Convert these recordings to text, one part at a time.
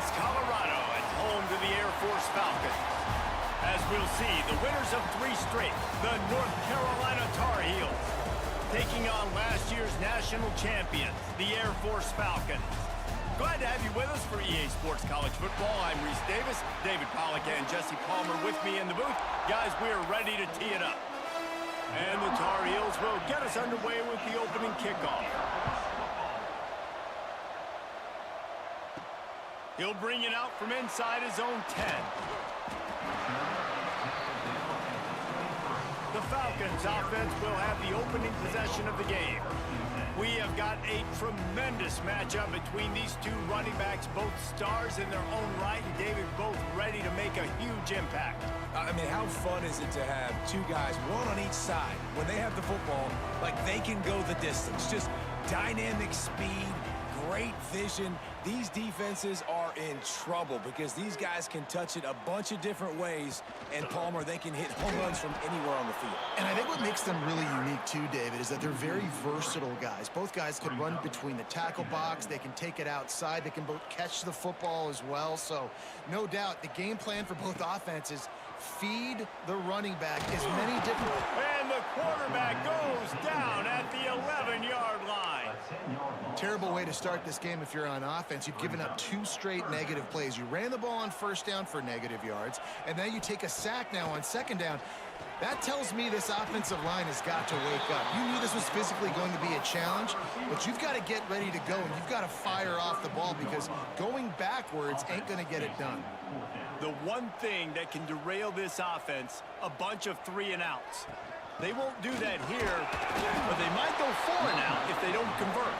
Springs, Colorado, and home to the Air Force Falcons. As we'll see, the winners of 3 straight, the North Carolina Tar Heels, taking on last year's national champions, the Air Force Falcons. Glad to have you with us for EA Sports College Football. I'm Reese Davis, David Pollack, and Jesse Palmer with me in the booth. Guys, we are ready to tee it up. And the Tar Heels will get us underway with the opening kickoff. He'll bring it out from inside his own 10. The Falcons offense will have the opening possession of the game. We have got a tremendous matchup between these two running backs, both stars in their own right, and David, both ready to make a huge impact. I mean, how fun is it to have 2 guys, one on each side, when they have the football, like they can go the distance. Just dynamic speed, great vision. These defenses are in trouble because these guys can touch it a bunch of different ways, and Palmer, they can hit home runs from anywhere on the field. And I think what makes them really unique too, David, is that they're very versatile guys. Both guys can run between the tackle box. They can take it outside. They can both catch the football as well. So no doubt the game plan for both offenses, feed the running back as many different... And the quarterback goes down at the 11-yard line. Terrible way to start this game if you're on offense. You've given up 2 straight negative plays. You ran the ball on first down for negative yards, and then you take a sack now on second down. That tells me this offensive line has got to wake up. You knew this was physically going to be a challenge, but you've got to get ready to go, and you've got to fire off the ball because going backwards ain't going to get it done. The one thing that can derail this offense, a bunch of 3-and-outs. They won't do that here, but they might go 4-and-out if they don't convert.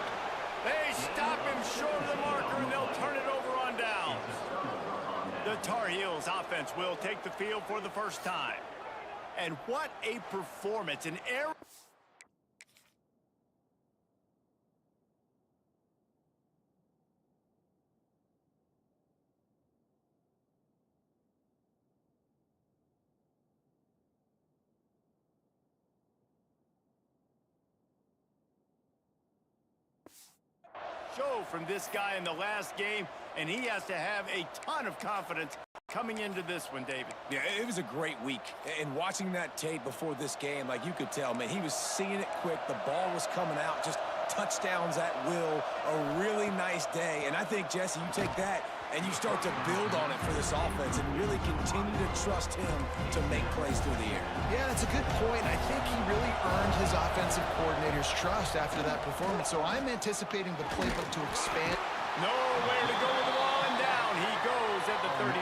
They stop him short of the marker, and they'll turn it over on downs. The Tar Heels offense will take the field for the first time. And what a performance. An air... show from this guy in the last game, and he has to have a ton of confidence coming into this one, David. Yeah, it was a great week. And watching that tape before this game, like you could tell, man, he was seeing it quick. The ball was coming out, just touchdowns at will. A really nice day. And I think, Jesse, you take that and you start to build on it for this offense and really continue to trust him to make plays through the air. Yeah, that's a good point. I think he really earned his offensive coordinator's trust after that performance. So I'm anticipating the playbook to expand. Nowhere to go with the ball, and down he goes at the 39.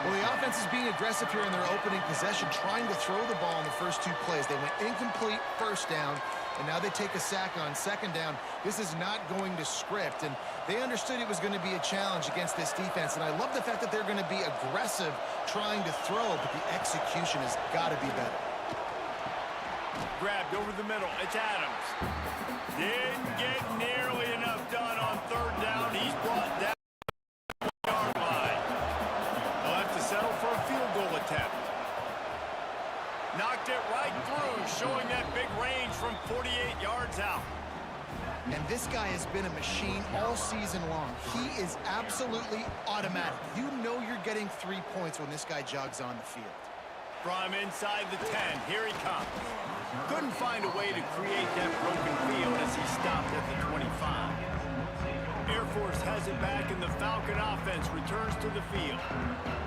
Well, the offense is being aggressive here in their opening possession, trying to throw the ball in the first 2 plays. They went incomplete first down, and now they take a sack on second down. This is not going to script, and they understood it was going to be a challenge against this defense, and I love the fact that they're going to be aggressive trying to throw, but the execution has got to be better. Grabbed over the middle. It's Adams. Didn't get nearly enough done on third down. He's brought down the yard line. They'll have to settle for a field goal attempt. Knocked it right through, showing that big range from 48 yards out. And this guy has been a machine all season long. He is absolutely automatic. You know you're getting 3 points when this guy jogs on the field. From inside the 10, here he comes. Couldn't find a way to create that broken field as he stopped at the 25. Air Force has it back, and the Falcon offense returns to the field.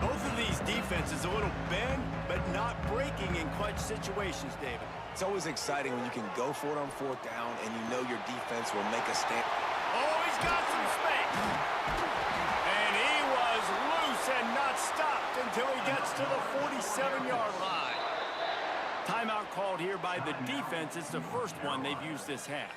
Both of these defenses a little bend, but not breaking in clutch situations, David. It's always exciting when you can go for it on 4th down and you know your defense will make a stand. Oh, he's got some space. And he was loose and not stopped until he gets to the 47-yard line. Timeout called here by the defense. It's the first one they've used this half.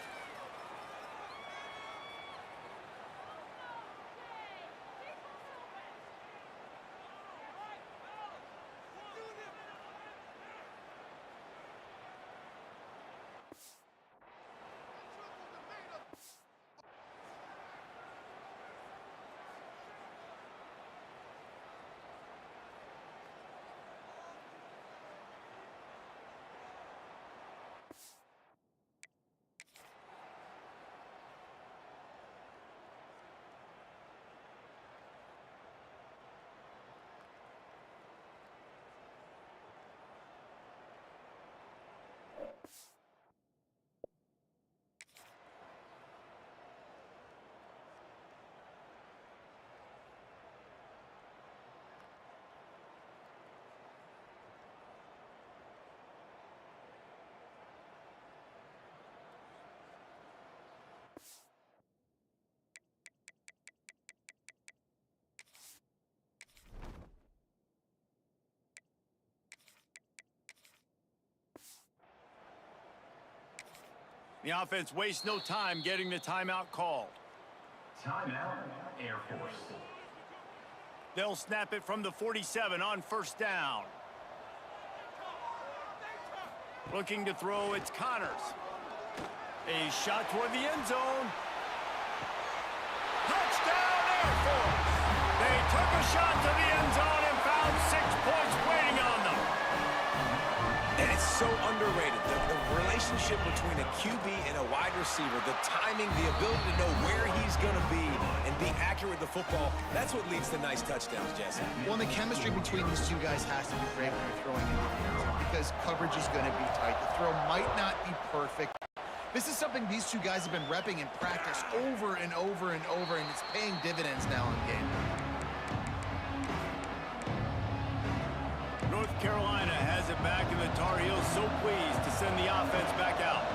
The offense wastes no time getting the timeout called. Timeout, Air Force. They'll snap it from the 47 on first down. Looking to throw, it's Connors. A shot toward the end zone. Touchdown, Air Force! They took a shot to the end zone and found 6 points waiting on them. And it's so underrated. The relationship between a QB and a wide receiver, the timing, the ability to know where he's going to be and be accurate with the football, that's what leads to nice touchdowns, Jesse. Well, and the chemistry between these two guys has to be great when you're throwing in the field because coverage is going to be tight. The throw might not be perfect. This is something these two guys have been repping in practice over and over and over, and it's paying dividends now in game. North Carolina has it back, and the Tar Heels so pleased to send the offense back out.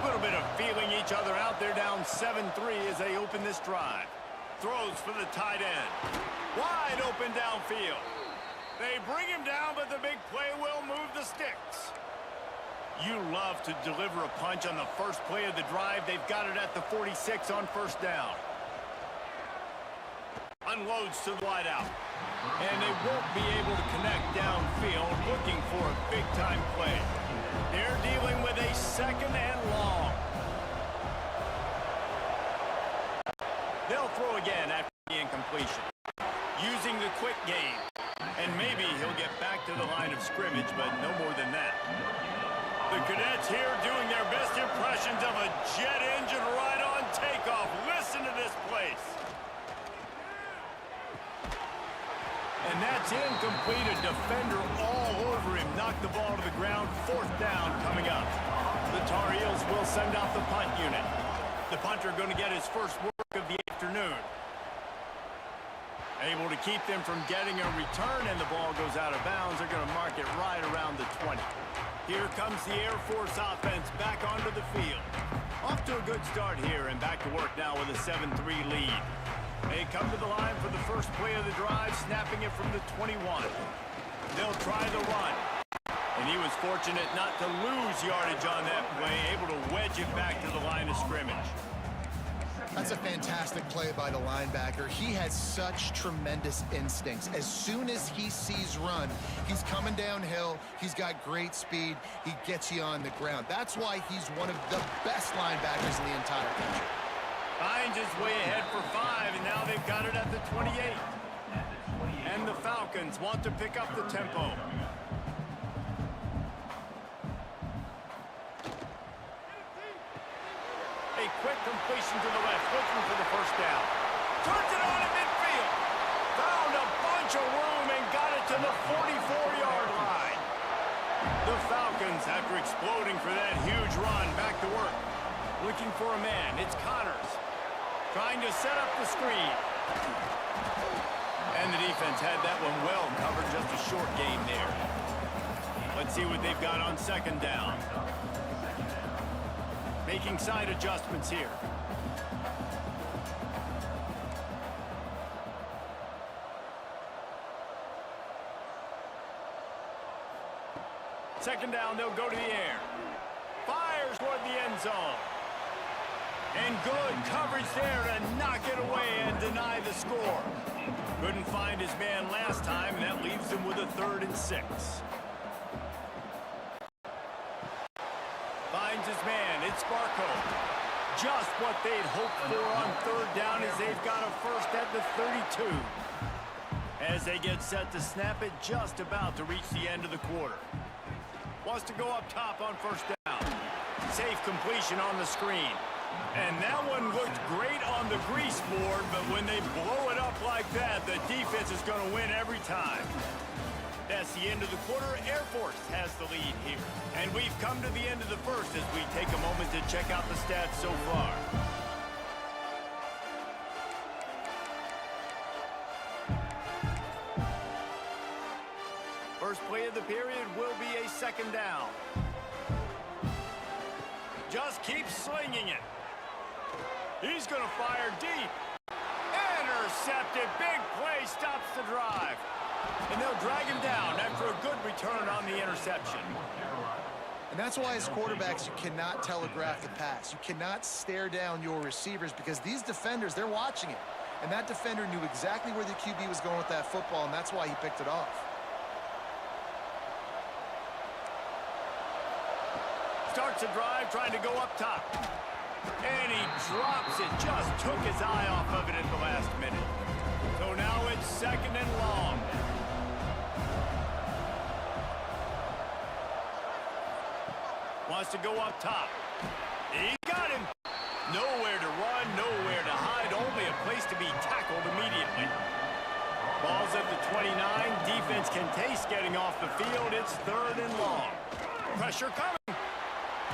A little bit of feeling each other out. They're down 7-3 as they open this drive. Throws for the tight end. Wide open downfield. They bring him down, but the big play will move the sticks. You love to deliver a punch on the first play of the drive. They've got it at the 46 on first down. Unloads to the wideout. And they won't be able to connect downfield, looking for a big-time play. They're dealing with a second and long. They'll throw again after the incompletion. Using the quick game. And maybe he'll get back to the line of scrimmage, but no more than that. The Cadets here doing their best impressions of a jet engine right on takeoff. Listen to this place. And that's incomplete. A defender all over him. Knocked the ball to the ground. Fourth down coming up. The Tar Heels will send out the punt unit. The punter going to get his first work of the afternoon. Able to keep them from getting a return, and the ball goes out of bounds. They're going to mark it right around the 20. Here comes the Air Force offense back onto the field. Off to a good start here, and back to work now with a 7-3 lead. They come to the line for the first play of the drive, snapping it from the 21. They'll try the run. And he was fortunate not to lose yardage on that play, able to wedge it back to the line of scrimmage. That's a fantastic play by the linebacker. He has such tremendous instincts. As soon as he sees run, he's coming downhill. He's got great speed. He gets you on the ground. That's why he's one of the best linebackers in the entire country. Hines is way ahead for 5, and now they've got it at the 28. And the Falcons want to pick up the tempo. A quick completion to the left, looking for the first down. Turns it on in midfield. Found a bunch of room and got it to the 44-yard line. The Falcons, after exploding for that huge run, back to work. Looking for a man. It's Connors. Trying to set up the screen. And the defense had that one well covered. Just a short gain there. Let's see what they've got on second down. Making side adjustments here. Second down, they'll go to the air. Fires toward the end zone. And good coverage there to knock it away and deny the score. Couldn't find his man last time, and that leaves him with a 3rd and 6. Finds his man, it's Barco. Just what they'd hoped for on 3rd down as they've got a first at the 32. As they get set to snap it, just about to reach the end of the quarter. Wants to go up top on first down. Safe completion on the screen. And that one looked great on the grease board, but when they blow it up like that, the defense is going to win every time. That's the end of the quarter. Air Force has the lead here. And we've come to the end of the first as we take a moment to check out the stats so far. First play of the period will be a second down. Just keep slinging it. He's going to fire deep. Intercepted. Big play stops the drive. And they'll drag him down after a good return on the interception. And that's why as quarterbacks, you cannot telegraph the pass. You cannot stare down your receivers because these defenders, they're watching it. And that defender knew exactly where the QB was going with that football, and that's why he picked it off. Starts a drive trying to go up top. And he drops it. Just took his eye off of it at the last minute. So now it's 2nd and long. Wants to go up top. He got him. Nowhere to run, nowhere to hide. Only a place to be tackled immediately. Ball's at the 29. Defense can taste getting off the field. It's 3rd and long. Pressure coming.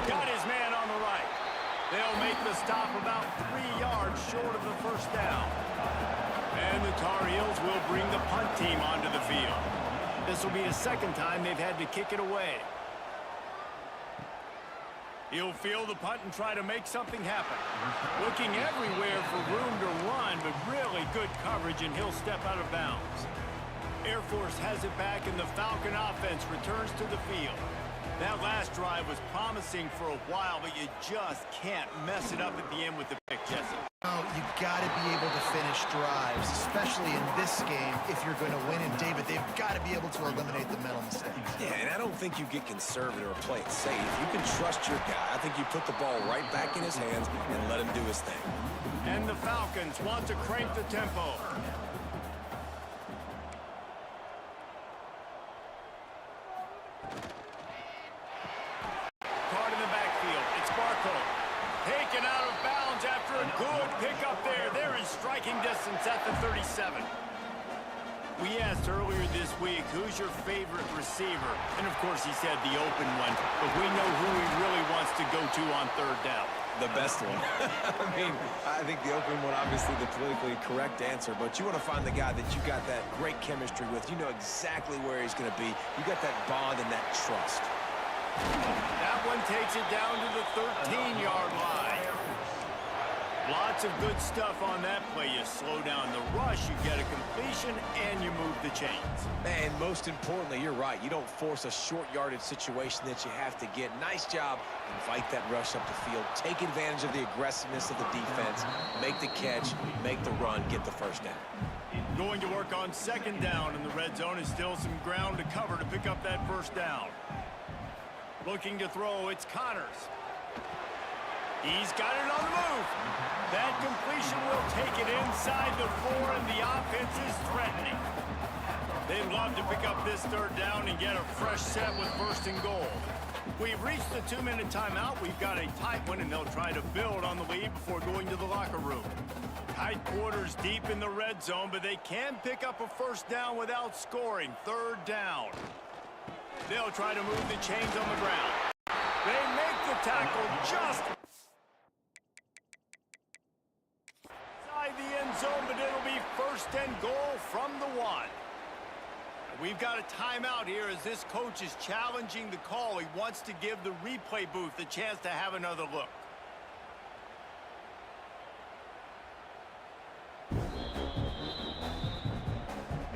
Got his man on the right. They'll make the stop about 3 yards short of the first down. And the Tar Heels will bring the punt team onto the field. This will be the 2nd time they've had to kick it away. He'll field the punt and try to make something happen. Looking everywhere for room to run, but really good coverage, and he'll step out of bounds. Air Force has it back, and the Falcon offense returns to the field. That last drive was promising for a while, but you just can't mess it up at the end with the pick, Jesse. Oh, you got to be able to finish drives, especially in this game if you're going to win. And, David, they've got to be able to eliminate the mental mistakes. Yeah, and I don't think you get conservative or play it safe. You can trust your guy. I think you put the ball right back in his hands and let him do his thing. And the Falcons want to crank the tempo. Caught in the backfield. It's Barco. Taken out of bounds after a good pickup there. They're in striking distance at the 37. We asked earlier this week, who's your favorite receiver? And, of course, he said the open one. But we know who he really wants to go to on 3rd down. The best one. I mean, I think the open one, obviously the politically correct answer, but you want to find the guy that you got that great chemistry with. You know exactly where he's going to be. You got that bond and that trust. That one takes it down to the 13-yard line. Lots of good stuff on that play. You slow down the rush, you get a completion, and you move the chains. And most importantly, you're right. You don't force a short yardage situation that you have to get. Nice job. Invite that rush up the field. Take advantage of the aggressiveness of the defense. Make the catch, make the run, get the first down. Going to work on 2nd down, and the red zone is still some ground to cover to pick up that first down. Looking to throw, it's Connors. He's got it on the move. That completion will take it inside the 4, and the offense is threatening. They'd love to pick up this 3rd down and get a fresh set with 1st and goal. We've reached the 2-minute timeout. We've got a tight one, and they'll try to build on the lead before going to the locker room. Tight quarters deep in the red zone, but they can pick up a first down without scoring. 3rd down. They'll try to move the chains on the ground. They make the tackle just inside the end zone, but it'll be 1st and goal from the 1. We've got a timeout here as this coach is challenging the call. He wants to give the replay booth a chance to have another look.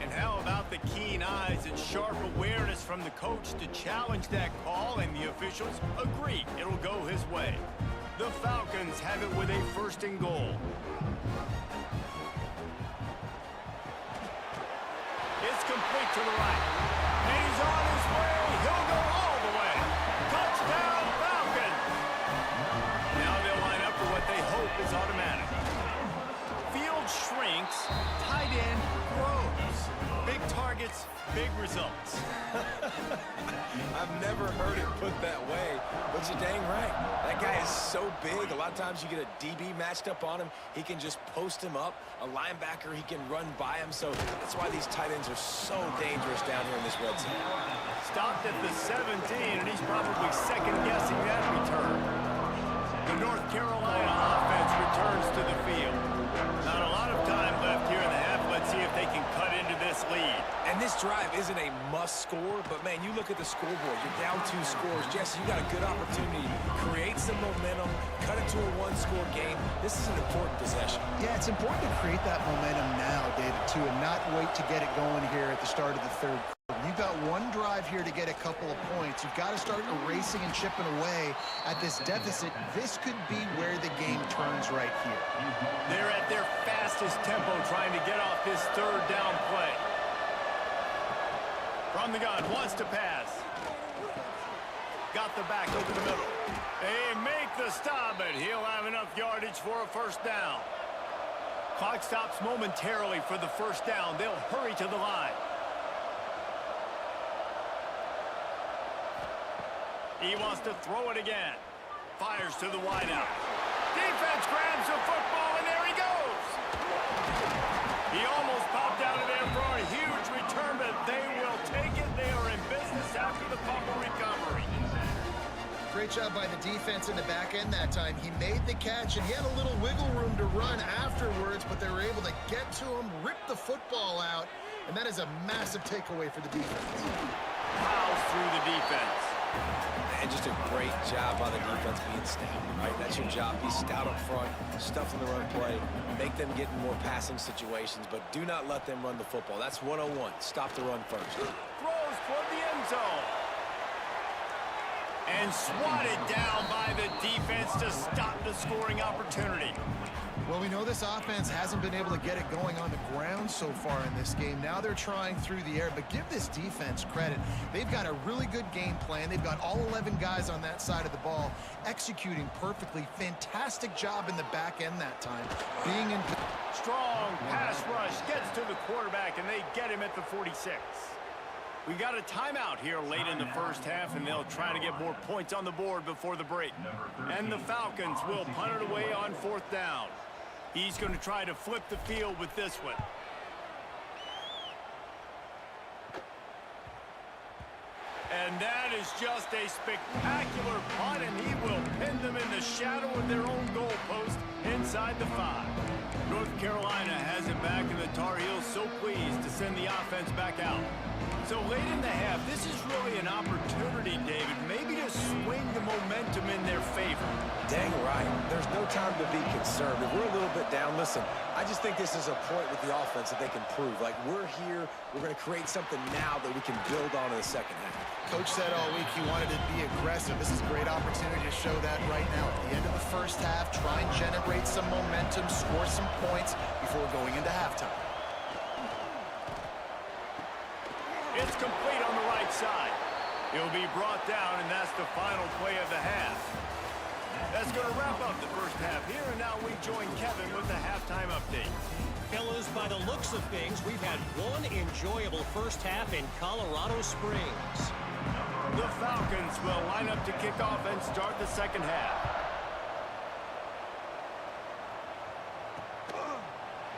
And how about the keen eyes and sharp awareness from the coach to challenge that call, and the officials agree it'll go his way. The Falcons have it with a 1st and goal. It's complete to the right. And he's on his way. He'll go all the way. Touchdown, Falcons! Now they'll line up for what they hope is automatic. Field shrinks, tight end grows. Big targets, big results. I've never heard it put that way, but you're dang right. That guy is so big. A lot of times you get a DB matched up on him. He can just post him up. A linebacker, he can run by him. So that's why these tight ends are so dangerous down here in this red zone. Stopped at the 17, and he's probably second-guessing that return. The North Carolina offense returns to the field. Not a lot of time left here in the half. Let's see if they can cut into this lead. And this drive isn't a must score, but man, you look at the scoreboard, you're down 2 scores. Jesse, you got a good opportunity to create some momentum, cut it to a 1-score game. This is an important possession. Yeah, it's important to create that momentum now, David, too, and not wait to get it going here at the start of the 3rd You've got one drive here to get a couple of points. You've got to start erasing and chipping away at this deficit. This could be where the game turns right here. They're at their fastest tempo trying to get off this third down play. From the gun, wants to pass. Got the back over the middle. They make the stop, but he'll have enough yardage for a first down. Clock stops momentarily for the first down. They'll hurry to the line. He wants to throw it again. Fires to the wideout. Defense grabs the football, and there he goes. He almost popped out of there for a huge return, but they will take it. They are in business after the fumble recovery. Great job by the defense in the back end that time. He made the catch, and he had a little wiggle room to run afterwards, but they were able to get to him, rip the football out, and that is a massive takeaway for the defense. Plows through the defense. And just a great job by the defense being stout, right? That's your job. Be stout up front, stuff in the run play, make them get in more passing situations, but do not let them run the football. That's 101. Stop the run first. Throws toward the end zone. And swatted down by the defense to stop the scoring opportunity. Well, we know this offense hasn't been able to get it going on the ground so far in this game. Now they're trying through the air, but give this defense credit. They've got a really good game plan. They've got all 11 guys on that side of the ball executing perfectly. Fantastic job in the back end that time. Being in Strong pass rush gets to the quarterback, and they get him at the 46. We got a timeout here late in the first half, and they'll try to get more points on the board before the break. And the Falcons will punt it away on fourth down. He's going to try to flip the field with this one. And that is just a spectacular punt, and he will pin them in the shadow of their own goalpost inside the 5. North Carolina has it back, and the Tar Heels so pleased to send the offense back out. So late in the half, this is really an opportunity, David, maybe to swing the momentum in their favor. Dang right. There's no time to be concerned. If we're a little bit down, listen, I just think this is a point with the offense that they can prove. Like, we're here, we're going to create something now that we can build on in the second half. Coach said all week he wanted to be aggressive. This is a great opportunity to show that right now. At the end of the first half, try and generate some momentum, score some points before going into halftime. It's complete on the right side. He'll be brought down, and that's the final play of the half. That's going to wrap up the first half here, and now we join Kevin with the halftime update. Fellas, by the looks of things, we've had one enjoyable first half in Colorado Springs. The Falcons will line up to kick off and start the second half.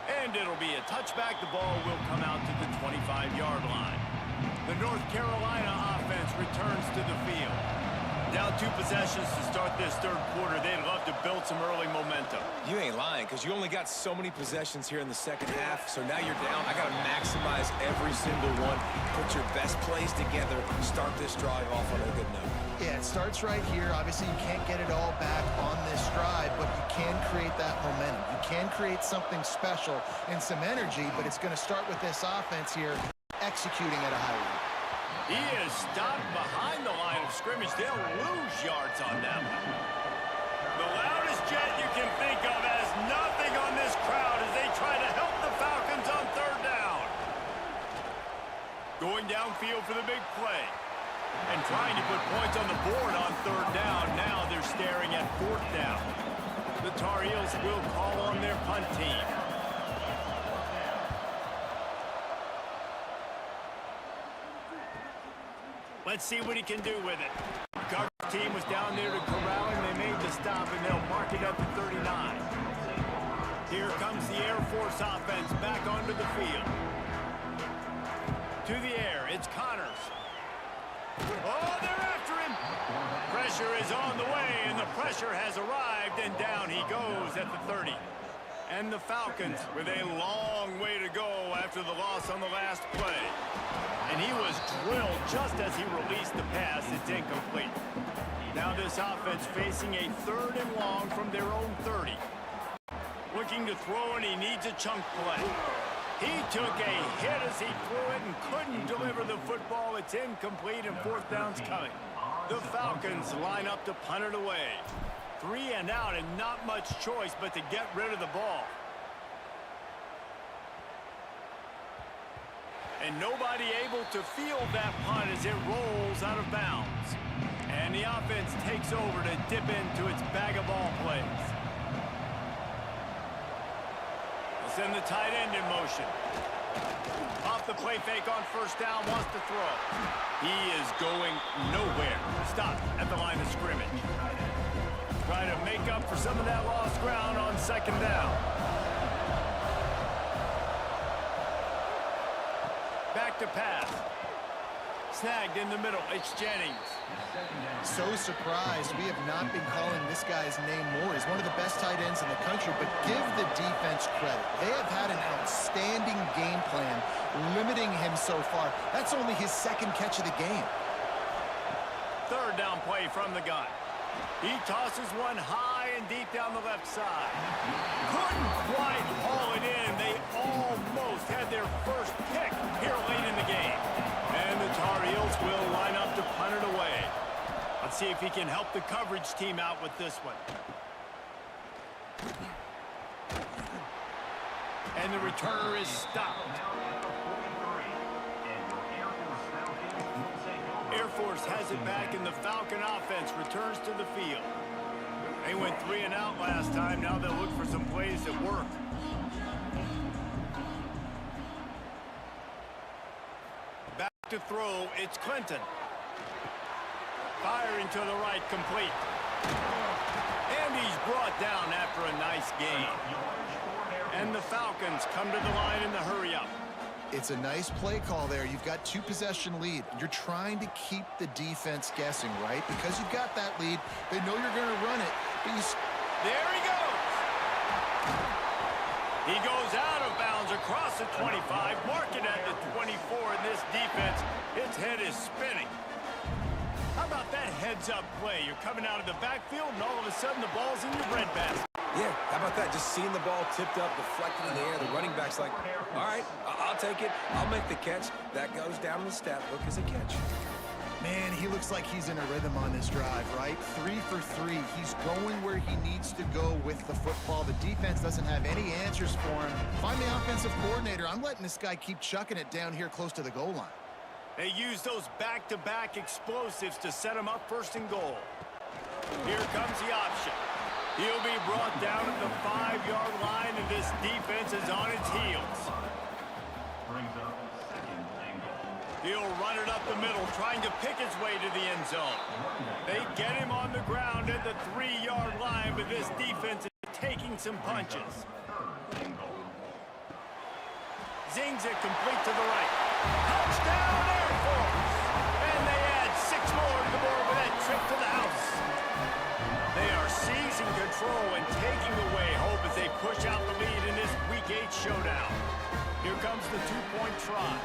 And it'll be a touchback. The ball will come out to the 25-yard line. The North Carolina offense returns to the field. Down 2 possessions to start this third quarter. They'd love to build some early momentum. You ain't lying, because you only got so many possessions here in the second half, so now you're down. I got to maximize every single one. Put your best plays together. Start this drive off on a good note. Yeah, it starts right here. Obviously, you can't get it all back on this drive, but you can create that momentum. You can create something special and some energy, but it's going to start with this offense here executing at a high rate. He is stopped behind the line of scrimmage. They'll lose yards on that one. The loudest jet you can think of has nothing on this crowd as they try to help the Falcons on third down. Going downfield for the big play. And trying to put points on the board on third down. Now they're staring at fourth down. The Tar Heels will call on their punt team. Let's see what he can do with it. Carter's team was down there to corral him. They made the stop, and they'll mark it at the 39. Here comes the Air Force offense back onto the field. To the air, it's Connors. Oh, they're after him. Pressure is on the way, and the pressure has arrived, and down he goes at the 30. And the Falcons with a long way to go after the loss on the last play. And he was drilled just as he released the pass. It's incomplete. Now this offense facing a 3rd and long from their own 30. Looking to throw, and he needs a chunk play. He took a hit as he threw it and couldn't deliver the football. It's incomplete and fourth down's coming. The Falcons line up to punt it away. 3 and out and not much choice but to get rid of the ball. And nobody able to field that punt as it rolls out of bounds. And the offense takes over to dip into its bag of ball plays. Send the tight end in motion. Off the play fake on first down, wants to throw. He is going nowhere. Stop at the line of scrimmage. Trying to make up for some of that lost ground on second down. Back to pass. Snagged in the middle. It's Jennings. So surprised we have not been calling this guy's name more. He's one of the best tight ends in the country, but give the defense credit. They have had an outstanding game plan limiting him so far. That's only his second catch of the game. Third down play from the gun. He tosses one high and deep down the left side. Couldn't quite haul it in. They almost had their first pick here late in the game. And the Tar Heels will line up to punt it away. Let's see if he can help the coverage team out with this one. And the returner is stopped. Air Force has it back, and the Falcon offense returns to the field. They went 3 and out last time. Now they'll look for some plays that work. Back to throw, it's Clinton. Firing to the right, complete. And he's brought down after a nice gain. And the Falcons come to the line in the hurry-up. It's a nice play call there. You've got 2-possession lead. You're trying to keep the defense guessing, right? Because you've got that lead, they know you're going to run it. But there he goes. He goes out of bounds across the 25, mark it at the 24, and this defense, its head is spinning. How about that heads-up play? You're coming out of the backfield, and all of a sudden the ball's in your breadbasket. Yeah, how about that? Just seeing the ball tipped up, deflected in the air. The running back's like, all right, I'll take it. I'll make the catch. That goes down in the stat book as a catch. man, he looks like he's in a rhythm on this drive, right? 3 for 3. He's going where he needs to go with the football. The defense doesn't have any answers for him. Find the offensive coordinator. I'm letting this guy keep chucking it down here close to the goal line. They use those back-to-back explosives to set him up first and goal. Here comes the option. He'll be brought down at the 5-yard line, and this defense is on its heels. He'll run it up the middle, trying to pick his way to the end zone. They get him on the ground at the 3-yard line, but this defense is taking some punches. Zings it complete to the right. Touchdown, Air Force! And they add 6 more to the board with that trip to the house. They are seizing control and taking away hope as they push out the lead in this Week 8 showdown. Here comes the 2-point try.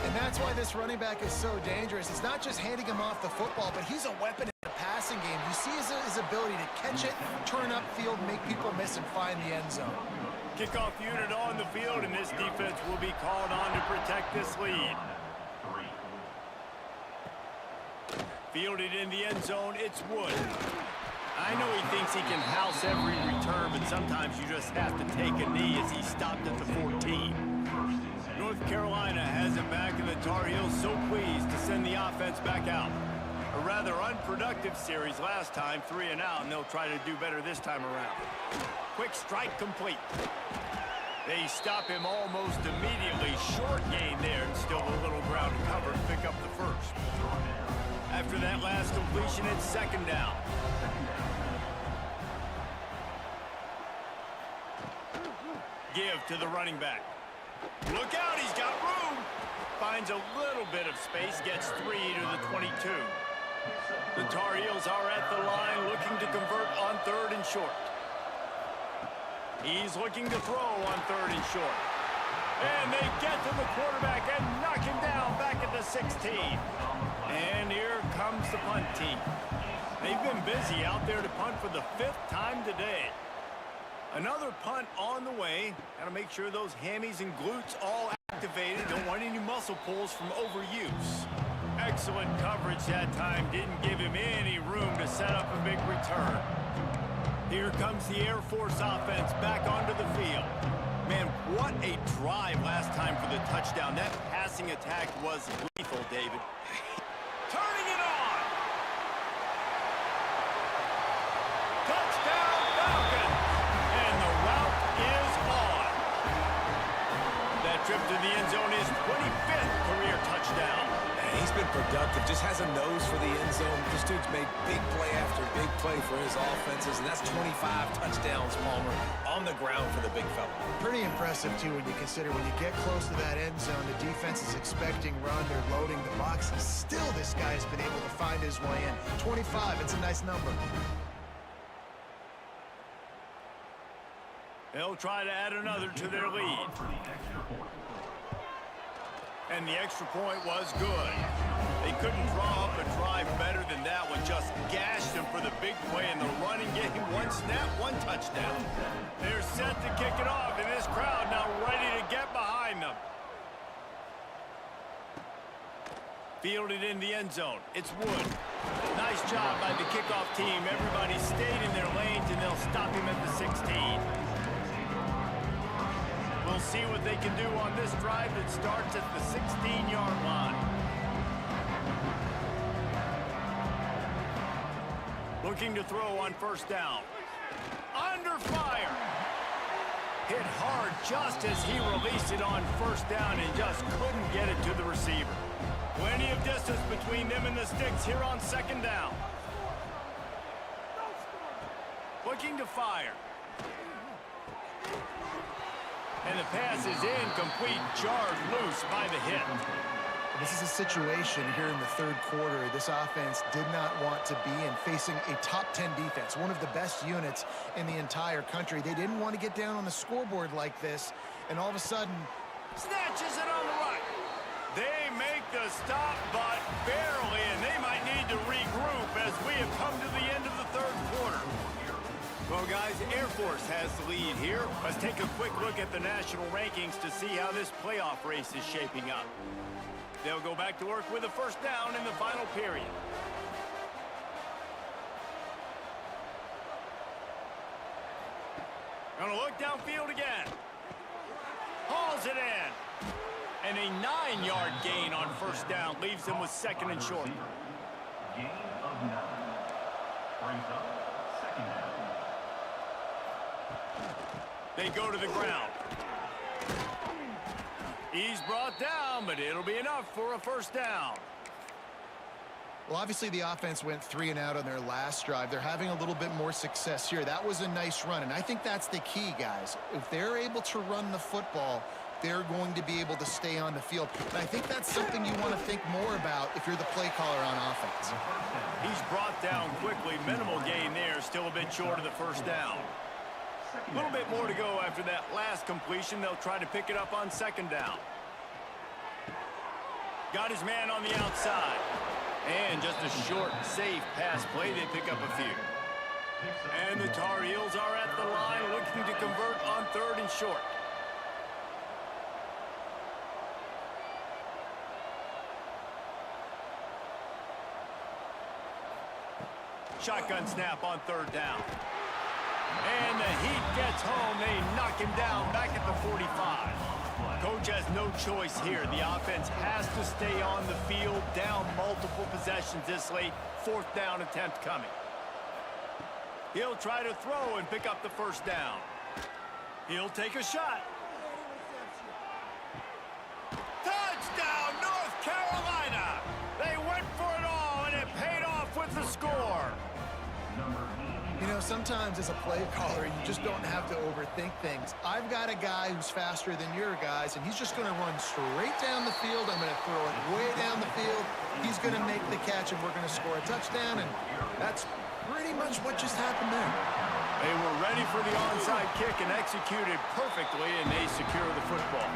And that's why this running back is so dangerous. It's not just handing him off the football, but he's a weapon in the passing game. You see his ability to catch it, turn upfield, make people miss, and find the end zone. Kickoff unit on the field, and this defense will be called on to protect this lead. Fielded in the end zone, it's Wood. I know he thinks he can house every return, but sometimes you just have to take a knee as he stopped at the 14. North Carolina has it back, and the Tar Heels so pleased to send the offense back out. A rather unproductive series last time, 3 and out, and they'll try to do better this time around. Quick strike complete. They stop him almost immediately. Short gain there, and still a little ground to cover to pick up the first. After that last completion, it's second down. Give to the running back. Look out, he's got room. Finds a little bit of space, gets 3 to the 22. The Tar Heels are at the line looking to convert on 3rd and short. He's looking to throw on 3rd and short. And they get to the quarterback and knock him down back at the 16. And here comes the punt team. They've been busy out there to punt for the 5th time today. Another punt on the way. Got to make sure those hammies and glutes all activated. Don't want any muscle pulls from overuse. Excellent coverage that time. Didn't give him any room to set up a big return. Here comes the Air Force offense back onto the field. Man, what a drive last time for the touchdown. That passing attack was lethal, David. Turning it on! Touchdown, Falcons! And the route is on. That trip to the end zone is 25th career touchdown. He's been productive, just has a nose for the end zone. This dude's made big play after big play for his offenses, and that's 25 touchdowns, Palmer, on the ground for the big fella. Pretty impressive, too, when you consider when you get close to that end zone, the defense is expecting run, they're loading the box. Still, this guy's been able to find his way in. 25, it's a nice number. They'll try to add another to their lead. And the extra point was good. They couldn't draw up a drive better than that one. Just gashed him for the big play in the running game. One snap, one touchdown. They're set to kick it off, and this crowd now ready to get behind them. Fielded in the end zone. It's Wood. Nice job by the kickoff team. Everybody stayed in their lanes, and they'll stop him at the 16. We'll see what they can do on this drive that starts at the 16-yard line. Looking to throw on first down. Under fire. Hit hard just as he released it on first down and just couldn't get it to the receiver. Plenty of distance between them and the sticks here on second down. Looking to fire. And the pass is incomplete, jarred loose by the hit. This is a situation here in the third quarter this offense did not want to be in, facing a top 10 defense, one of the best units in the entire country. They didn't want to get down on the scoreboard like this, and all of a sudden... Snatches it on the right. They make the stop, but barely, and they might need to regroup as we have come to the end of the third quarter. Well, guys, Air Force has the lead here. Let's take a quick look at the national rankings to see how this playoff race is shaping up. They'll go back to work with a first down in the final period. Gonna look downfield again. Hauls it in. And a 9-yard gain on first down leaves them with second and short. Gain of 9. Brings up second down. They go to the ground. He's brought down, but it'll be enough for a first down. Well, obviously the offense went 3 and out on their last drive. They're having a little bit more success here. That was a nice run, and I think that's the key, guys. If they're able to run the football, they're going to be able to stay on the field. And I think that's something you want to think more about if you're the play caller on offense. He's brought down quickly. Minimal gain there, still a bit short of the first down. A little bit more to go after that last completion. They'll try to pick it up on second down. Got his man on the outside. And just a short, safe pass play. They pick up a few. And the Tar Heels are at the line looking to convert on third and short. Shotgun snap on third down. And the Heat gets home. They knock him down back at the 45. Coach has no choice here. The offense has to stay on the field, down multiple possessions this late. Fourth down attempt coming. He'll try to throw and pick up the first down. He'll take a shot. Touchdown, North Carolina! They went for it all, and it paid off with the score. You know, sometimes as a play caller, you just don't have to overthink things. I've got a guy who's faster than your guys, and he's just going to run straight down the field. I'm going to throw it way down the field. He's going to make the catch, and we're going to score a touchdown, and that's pretty much what just happened there. They were ready for the onside kick and executed perfectly, and they secure the football.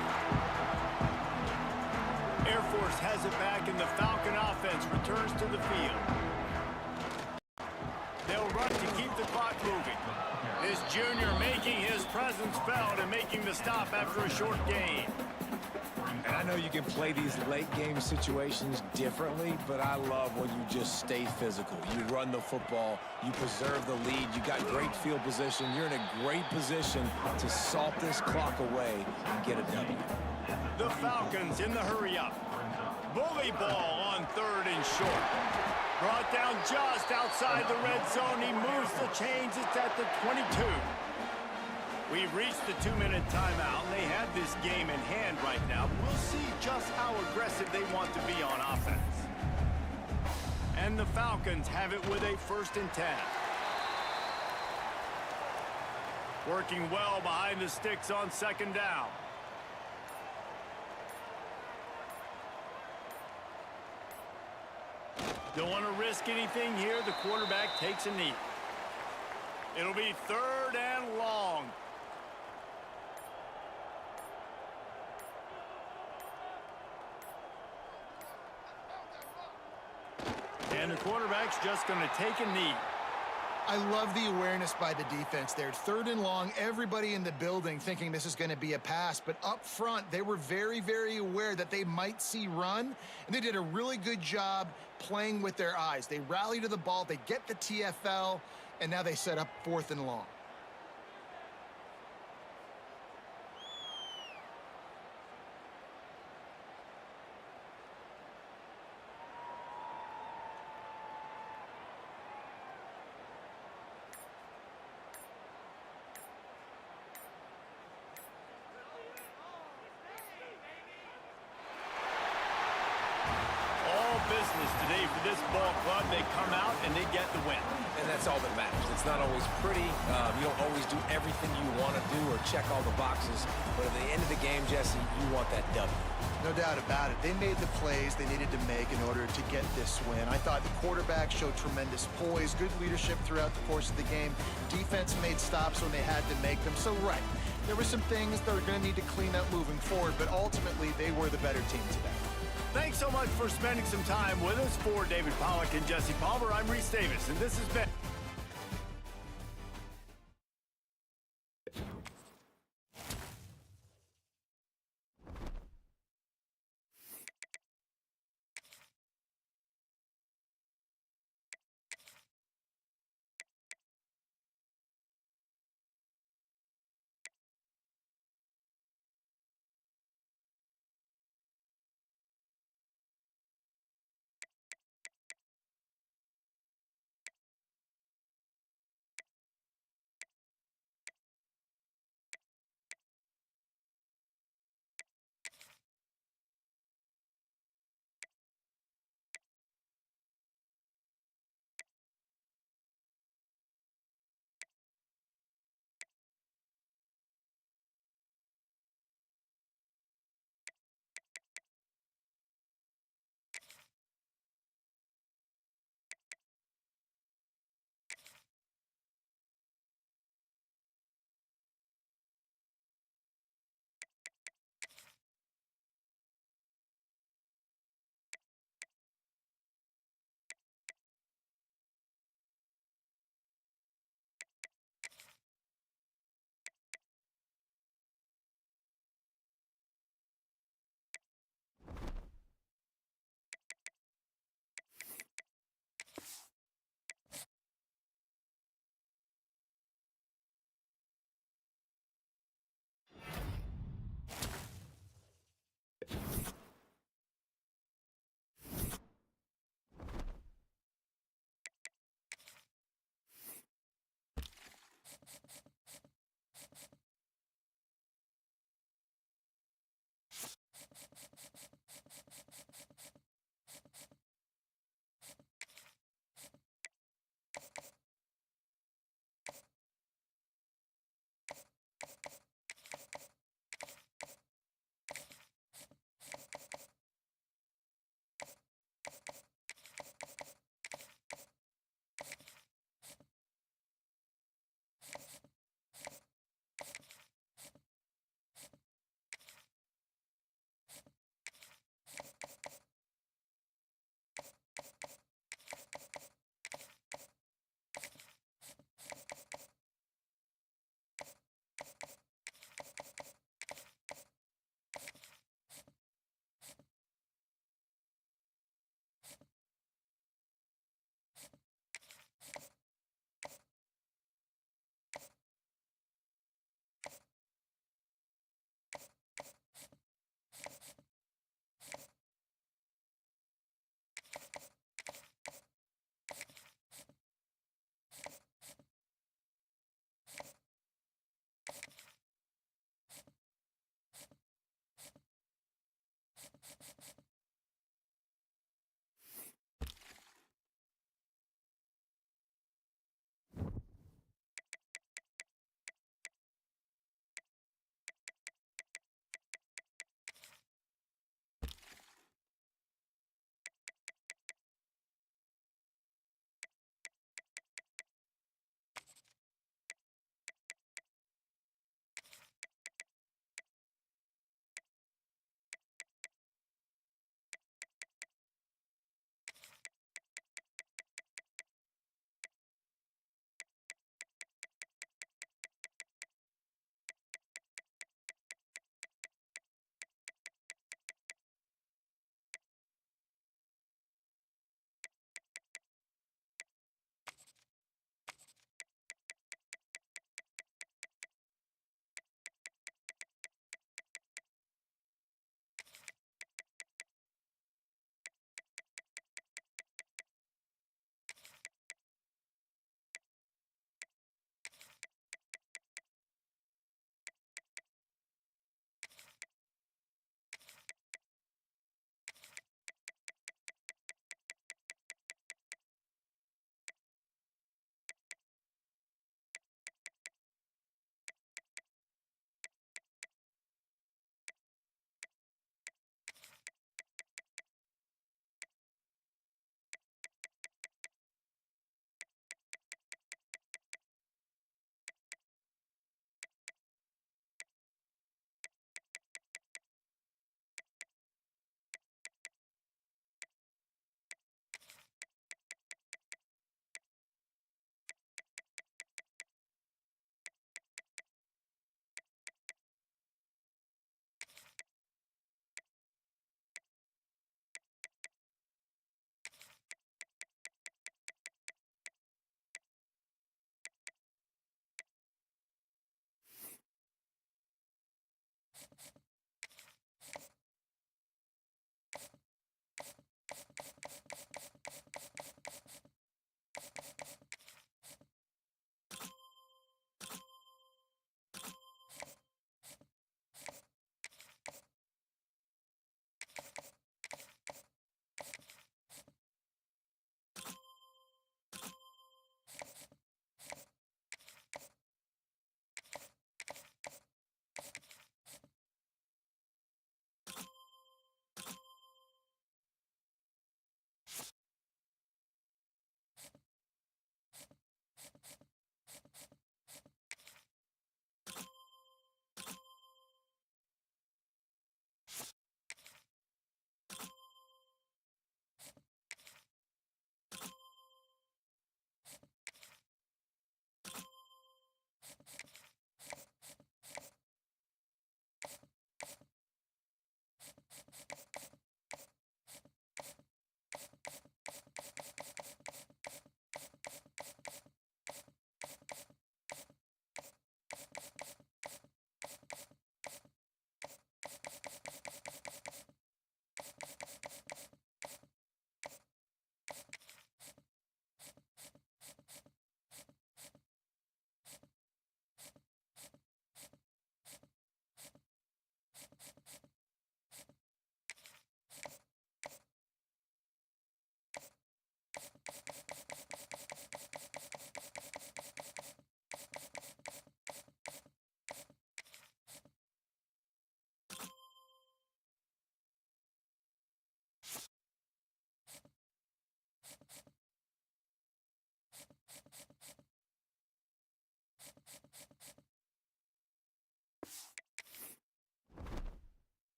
Air Force has it back, and the Falcon offense returns to the field. They'll run to keep the clock moving. This junior making his presence felt and making the stop after a short gain. And I know you can play these late game situations differently, but I love when you just stay physical. You run the football, you preserve the lead, you got great field position, you're in a great position to salt this clock away and get a W. The Falcons in the hurry up. Bully ball on 3rd and short. Brought down just outside the red zone. He moves the chains. It's at the 22. We've reached the 2-minute timeout, and they have this game in hand right now. We'll see just how aggressive they want to be on offense. And the Falcons have it with a 1st and 10. Working well behind the sticks on 2nd down. Don't want to risk anything here. The quarterback takes a knee. It'll be 3rd and long. And the quarterback's just going to take a knee. I love the awareness by the defense there. 3rd and long, everybody in the building thinking this is going to be a pass, but up front, they were very, very aware that they might see run, and they did a really good job playing with their eyes. They rally to the ball, they get the TFL, and now they set up 4th and long. Business today for this ball club. They come out and they get the win. And that's all that matters. It's not always pretty. You don't always do everything you want to do or check all the boxes. But at the end of the game, Jesse, you want that W. No doubt about it. They made the plays they needed to make in order to get this win. I thought the quarterback showed tremendous poise, good leadership throughout the course of the game. Defense made stops when they had to make them. So, right, there were some things that are going to need to clean up moving forward, but ultimately they were the better team today. Thanks so much for spending some time with us. For David Pollack and Jesse Palmer, I'm Reese Davis, and this has been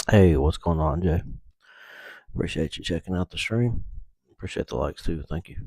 Hey, what's going on, Jay? Appreciate you checking out the stream. Appreciate the likes too. Thank you.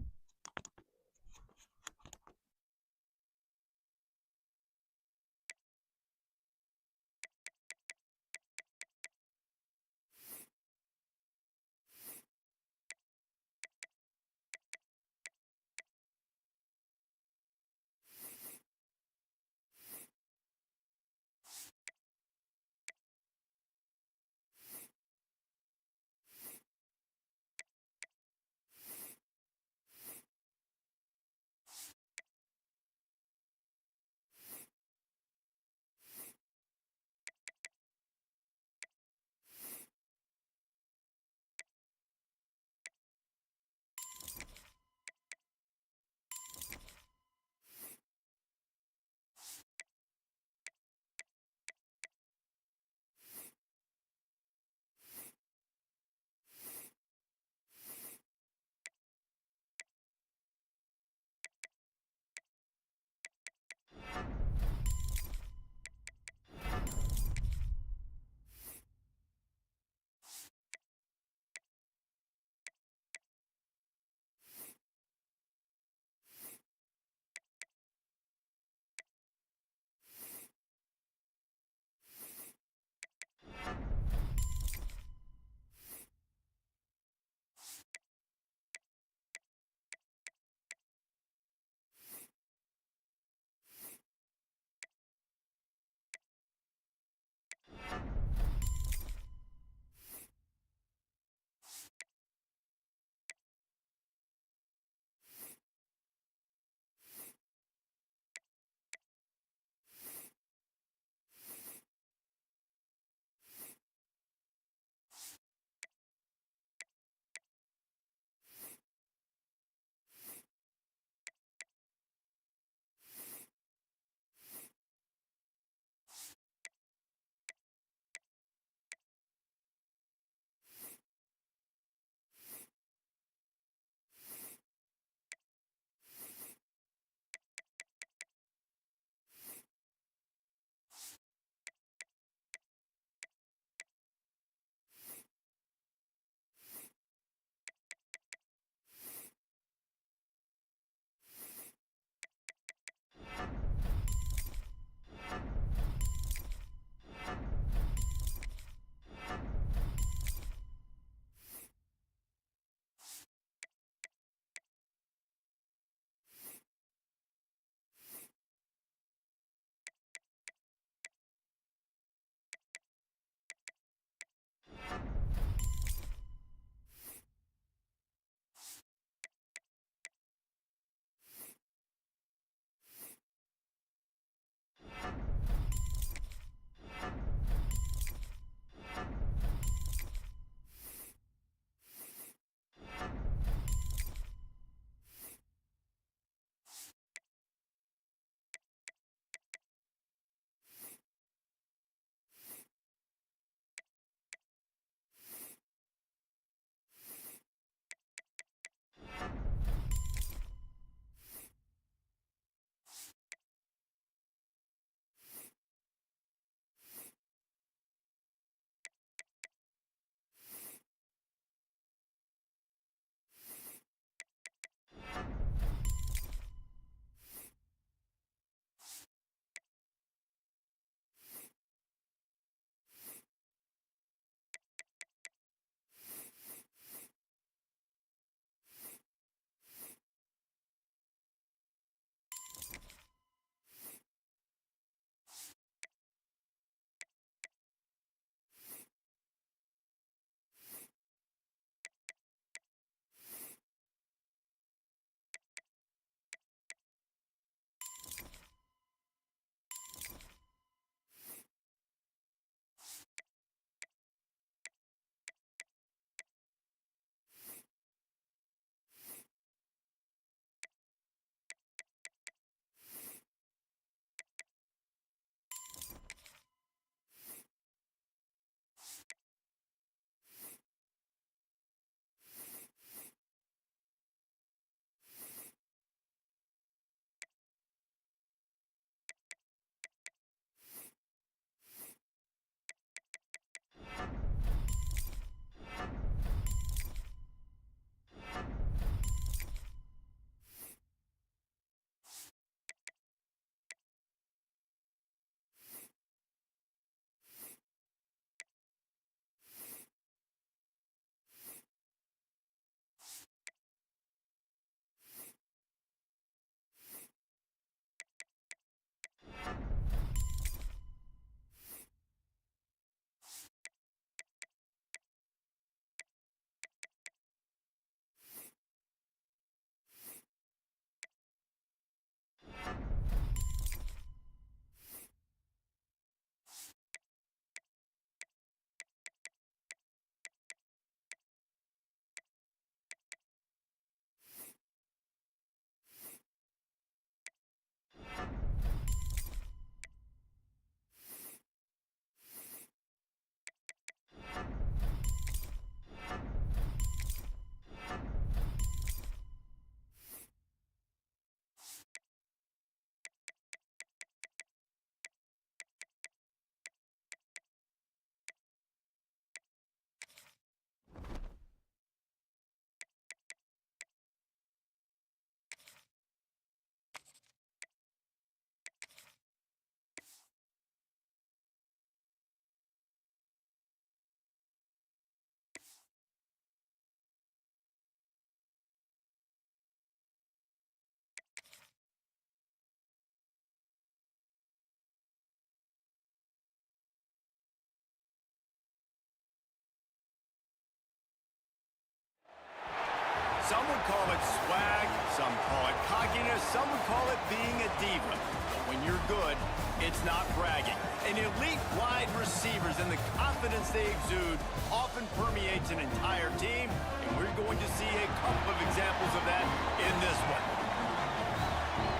Some would call it swag, some call it cockiness, some would call it being a diva. But when you're good, it's not bragging. An elite wide receivers and the confidence they exude often permeates an entire team, and we're going to see a couple of examples of that in this one.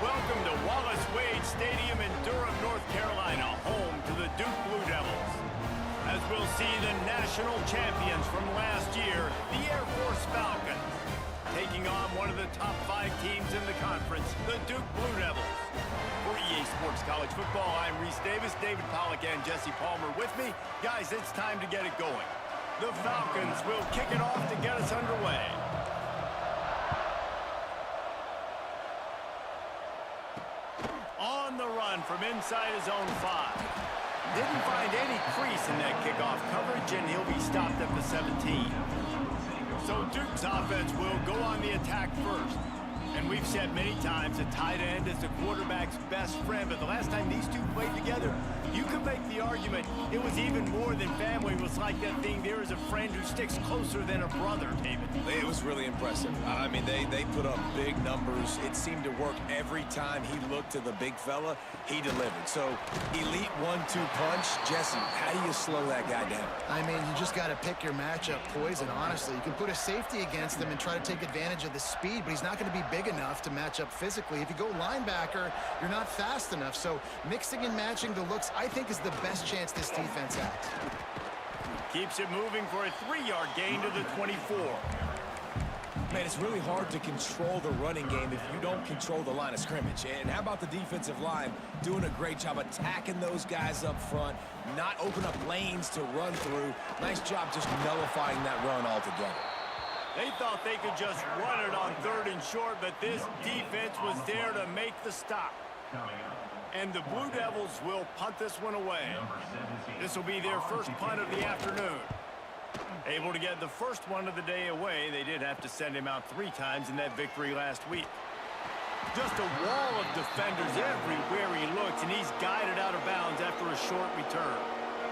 Welcome to Wallace Wade Stadium in Durham, North Carolina, home to the Duke Blue Devils. As we'll see the national champions from last year, the Air Force Falcons, taking on one of the top 5 teams in the conference, the Duke Blue Devils. For EA Sports College Football, I'm Reese Davis, David Pollack, and Jesse Palmer with me. Guys, it's time to get it going. The Falcons will kick it off to get us underway. On the run from inside his own 5. Didn't find any crease in that kickoff coverage, and he'll be stopped at the 17. So Duke's offense will go on the attack first. And we've said many times a tight end is the quarterback's best friend, but the last time these two played together, you could make the argument it was even more than family. It was like that thing, there is a friend who sticks closer than a brother, David. It was really impressive. I mean, they put up big numbers. It seemed to work every time he looked to the big fella. He delivered. So, elite 1-2 punch. Jesse, how do you slow that guy down? I mean, you just got to pick your matchup poison, honestly. You can put a safety against him and try to take advantage of the speed, but he's not going to be big enough to match up physically. If you go linebacker, you're not fast enough. So, mixing and matching the looks, I think, is the best chance this defense has. Keeps it moving for a 3-yard gain to the 24. Man, it's really hard to control the running game if you don't control the line of scrimmage. And how about the defensive line doing a great job attacking those guys up front, not open up lanes to run through. Nice job just nullifying that run altogether. They thought they could just run it on 3rd and short, but this defense was there to make the stop. And the Blue Devils will punt this one away. This will be their first punt of the afternoon. Able to get the first one of the day away. They did have to send him out 3 times in that victory last week. Just a wall of defenders everywhere he looks, and he's guided out of bounds after a short return.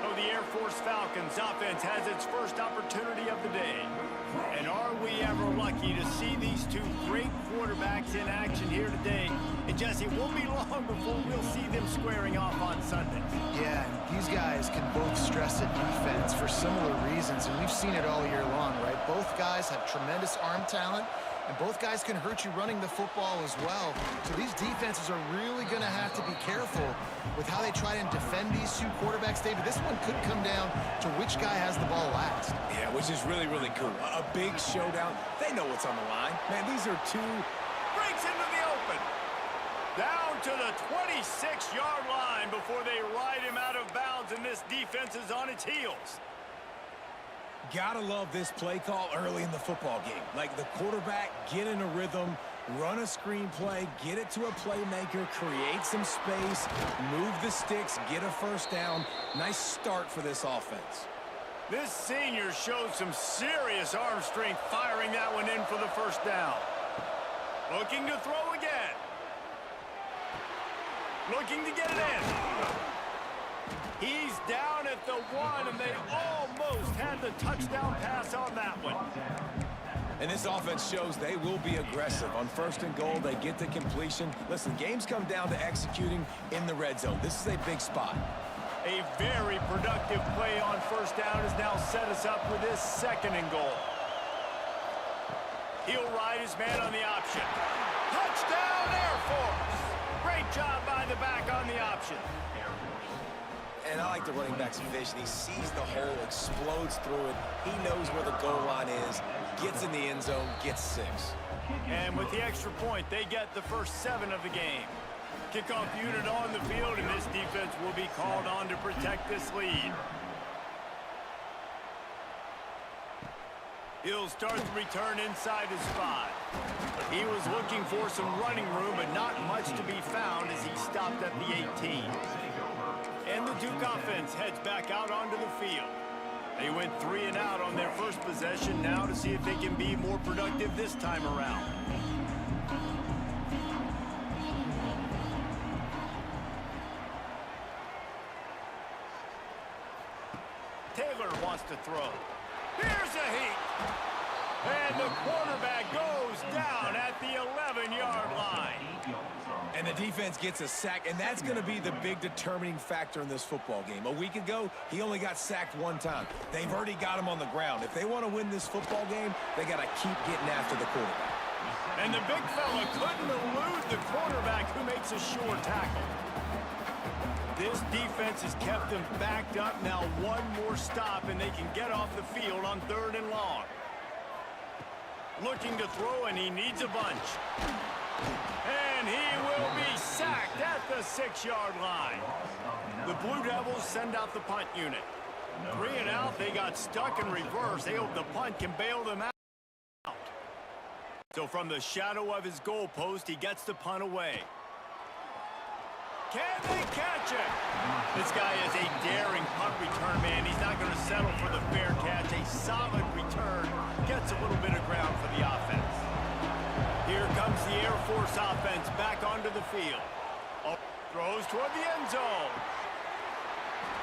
So the Air Force Falcons offense has its first opportunity of the day. And are we ever lucky to see these two great quarterbacks in action here today? And Jesse, it won't be long before we'll see them squaring off on Sundays. Yeah, these guys can both stress at defense for similar reasons, and we've seen it all year long, right? Both guys have tremendous arm talent, and both guys can hurt you running the football as well. So these defenses are really going to have to be careful with how they try and defend these two quarterbacks. David, this one could come down to which guy has the ball last. Yeah, which is really, really cool. A big showdown. They know what's on the line. Man, these are two... Breaks into the open. Down to the 26-yard line before they ride him out of bounds, and this defense is on its heels. Gotta love this play call early in the football game. Like the quarterback, get in a rhythm, run a screen play, get it to a playmaker, create some space, move the sticks, get a first down. Nice start for this offense. This senior showed some serious arm strength firing that one in for the first down. Looking to throw again. Looking to get it in. He's down at the 1, and they almost had the touchdown pass on that one. And this offense shows they will be aggressive. On 1st and goal, they get the completion. Listen, games come down to executing in the red zone. This is a big spot. A very productive play on 1st down has now set us up with this 2nd and goal. He'll ride his man on the option. Touchdown, Air Force! Great job by the back on the option. And I like the running back's vision. He sees the hole, explodes through it. He knows where the goal line is, gets in the end zone, gets 6. And with the extra point, they get the first 7 of the game. Kickoff unit on the field, and this defense will be called on to protect this lead. He'll start the return inside his 5. He was looking for some running room, but not much to be found as he stopped at the 18. And the Duke offense heads back out onto the field. They went 3 and out on their first possession, now to see if they can be more productive this time around. Taylor wants to throw. Here's a heat. And the quarterback goes down at the 11-yard line. And the defense gets a sack, and that's going to be the big determining factor in this football game. A week ago, he only got sacked one time. They've already got him on the ground. If they want to win this football game, they got to keep getting after the quarterback. And the big fella couldn't elude the quarterback who makes a sure tackle. This defense has kept them backed up. Now one more stop, and they can get off the field on 3rd and long. Looking to throw, and he needs a bunch. And he will be sacked at the 6-yard line. The Blue Devils send out the punt unit. 3 and out, they got stuck in reverse. They hope the punt can bail them out. So from the shadow of his goalpost, he gets the punt away. Can they catch it? This guy is a daring punt return man. He's not going to settle for the fair catch. A solid return gets a little bit of ground for the offense. Here comes the Air Force offense back onto the field. Oh, throws toward the end zone.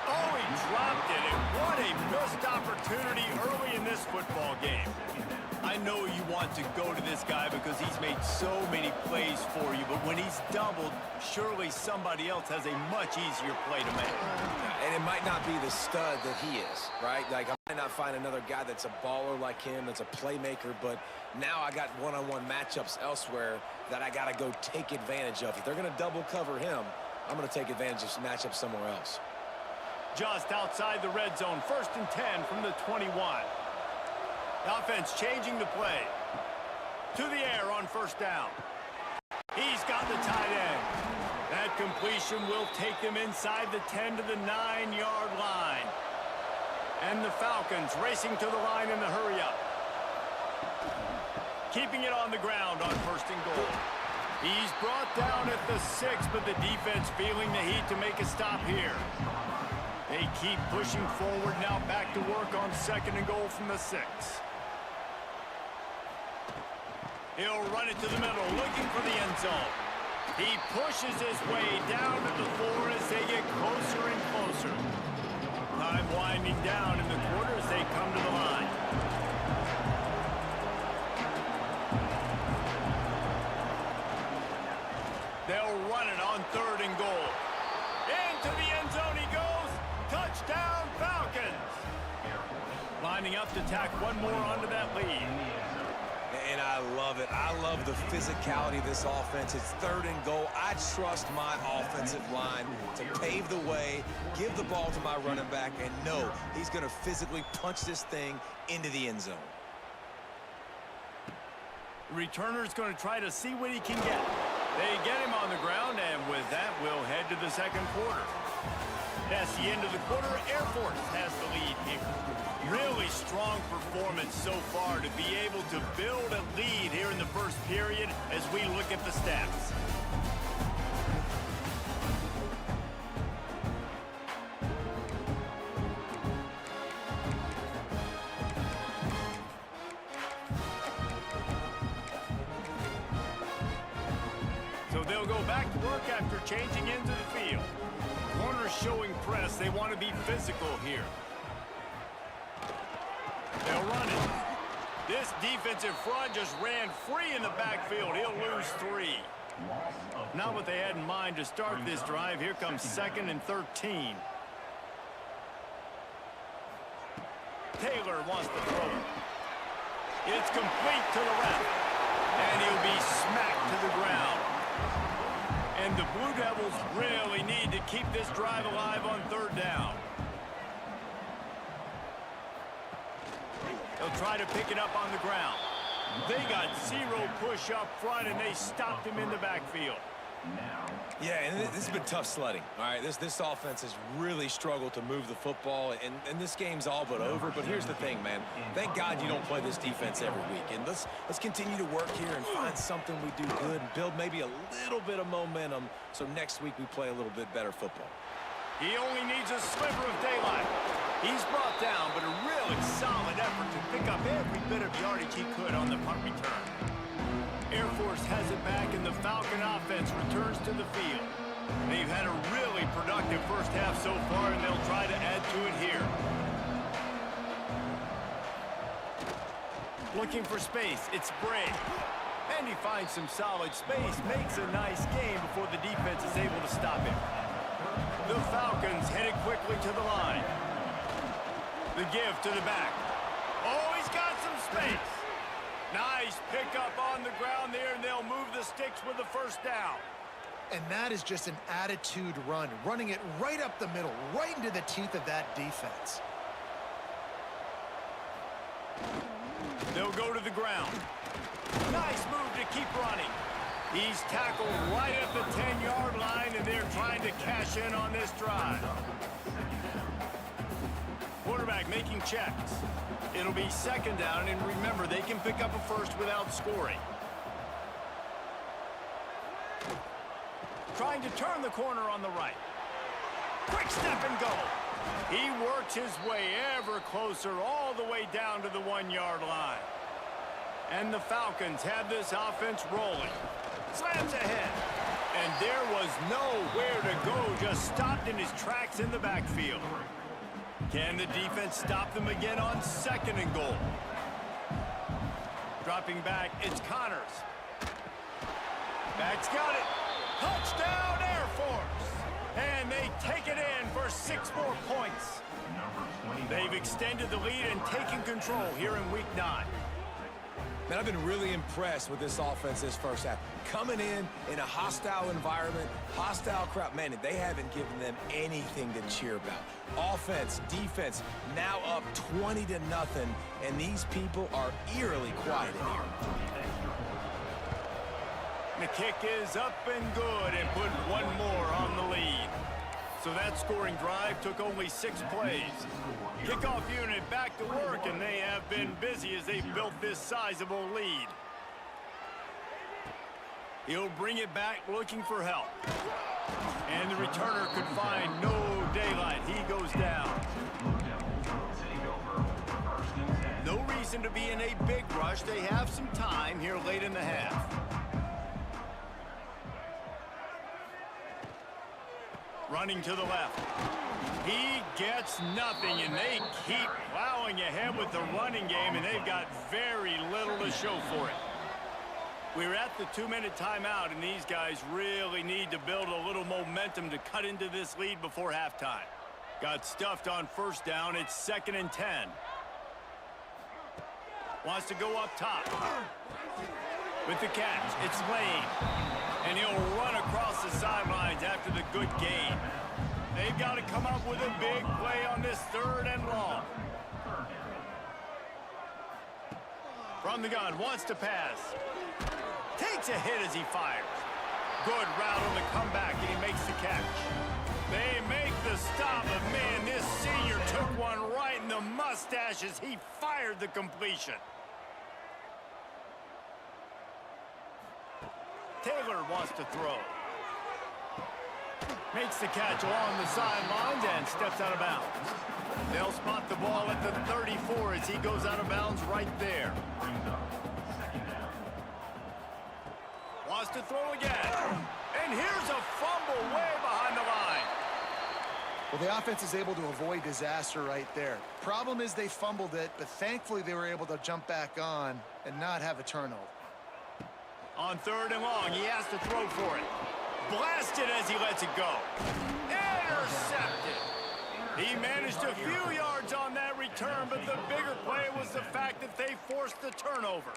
Oh, he dropped it, and what a missed opportunity early in this football game. I know you want to go to this guy because he's made so many plays for you, but when he's doubled, surely somebody else has a much easier play to make. And it might not be the stud that he is, right? Like, I might not find another guy that's a baller like him, that's a playmaker, but now I got one-on-one matchups elsewhere that I got to go take advantage of. If they're going to double cover him, I'm going to take advantage of some matchups somewhere else. Just outside the red zone, 1st and 10 from the 21. Offense changing the play. To the air on 1st down. He's got the tight end. That completion will take them inside the 10 to the 9-yard line. And the Falcons racing to the line in the hurry-up. Keeping it on the ground on 1st and goal. He's brought down at the 6, but the defense feeling the heat to make a stop here. They keep pushing forward now, back to work on 2nd and goal from the 6. He'll run it to the middle, looking for the end zone. He pushes his way down to the 4 as they get closer and closer. Time winding down in the quarter as they come to the line. They'll run it on 3rd and goal. Into the end zone he goes. Touchdown, Falcons. Lining up to tack one more onto that lead. And I love it. I love the physicality of this offense. It's 3rd and goal. I trust my offensive line to pave the way, give the ball to my running back, and know he's going to physically punch this thing into the end zone. Returner's going to try to see what he can get. They get him on the ground, and with that, we'll head to the 2nd quarter. That's the end of the quarter. Air Force has the lead here. Really strong performance so far to be able to build a lead here in the 1st period as we look at the stats. So they'll go back to work after changing into the field. Corners showing press. They want to be physical here. They'll run it. This defensive front just ran free in the backfield. He'll lose 3. Not what they had in mind to start this drive. Here comes 2nd and 13. Taylor wants to throw it. It's complete to the left. And he'll be smacked to the ground. And the Blue Devils really need to keep this drive alive on 3rd down. They'll try to pick it up on the ground. They got 0 push up front, and they stopped him in the backfield. Yeah, and this has been tough sledding. All right, this offense has really struggled to move the football, and this game's all but over. But here's the thing, man. Thank God you don't play this defense every week. And let's continue to work here and find something we do good and build maybe a little bit of momentum so next week we play a little bit better football. He only needs a sliver of daylight. He's brought down, but a really solid effort to pick up every bit of yardage he could on the punt return. Air Force has it back, and the Falcon offense returns to the field. They've had a really productive 1st half so far, and they'll try to add to it here. Looking for space. It's Bray. And he finds some solid space. Makes a nice game before the defense is able to stop him. The Falcons headed quickly to the line. The give to the back. Oh, he's got some space. Nice pickup on the ground there, and they'll move the sticks with the first down. And that is just an attitude run, running it right up the middle, right into the teeth of that defense. They'll go to the ground. Nice move to keep running. He's tackled right at the 10-yard line, and they're trying to cash in on this drive. Quarterback making checks. It'll be second down, and remember, they can pick up a first without scoring. Trying to turn the corner on the right. Quick step and go. He works his way ever closer all the way down to the 1-yard line. And the Falcons have this offense rolling. Slams ahead. And there was nowhere to go, just stopped in his tracks in the backfield. Can the defense stop them again on second and goal? Dropping back, it's Connors. Back's got it. Touchdown, Air Force. And they take it in for 6 more points. They've extended the lead and taken control here in Week 9. Man, I've been really impressed with this offense this first half. Coming in a hostile environment, hostile crowd. Man, they haven't given them anything to cheer about. Offense, defense, now up 20-0, and these people are eerily quiet in here. The kick is up and good and put one more on the lead. So that scoring drive took only 6 plays. Kickoff unit back to work, and they have been busy as they built this sizable lead. He'll bring it back looking for help. And the returner could find no daylight. He goes down. No reason to be in a big rush. They have some time here late in the half. Running to the left. He gets nothing, and they keep plowing ahead with the running game, and they've got very little to show for it. We're at the 2-minute timeout, and these guys really need to build a little momentum to cut into this lead before halftime. Got stuffed on first down. It's 2nd and 10. Wants to go up top. With the catch, it's Lane. And he'll run across the sidelines after the good gain. They've got to come up with a big play on this 3rd and long. From the gun, wants to pass. Takes a hit as he fires. Good route on the comeback, and he makes the catch. They make the stop, but man, this senior took one right in the mustache as he fired the completion. Taylor wants to throw. Makes the catch along the sidelines and steps out of bounds. They'll spot the ball at the 34 as he goes out of bounds right there. Wants to throw again. And here's a fumble way behind the line. Well, the offense is able to avoid disaster right there. Problem is they fumbled it, but thankfully they were able to jump back on and not have a turnover. On 3rd and long, he has to throw for it. Blasted as he lets it go. Intercepted. He managed a few yards on that return, but the bigger play was the fact that they forced the turnover.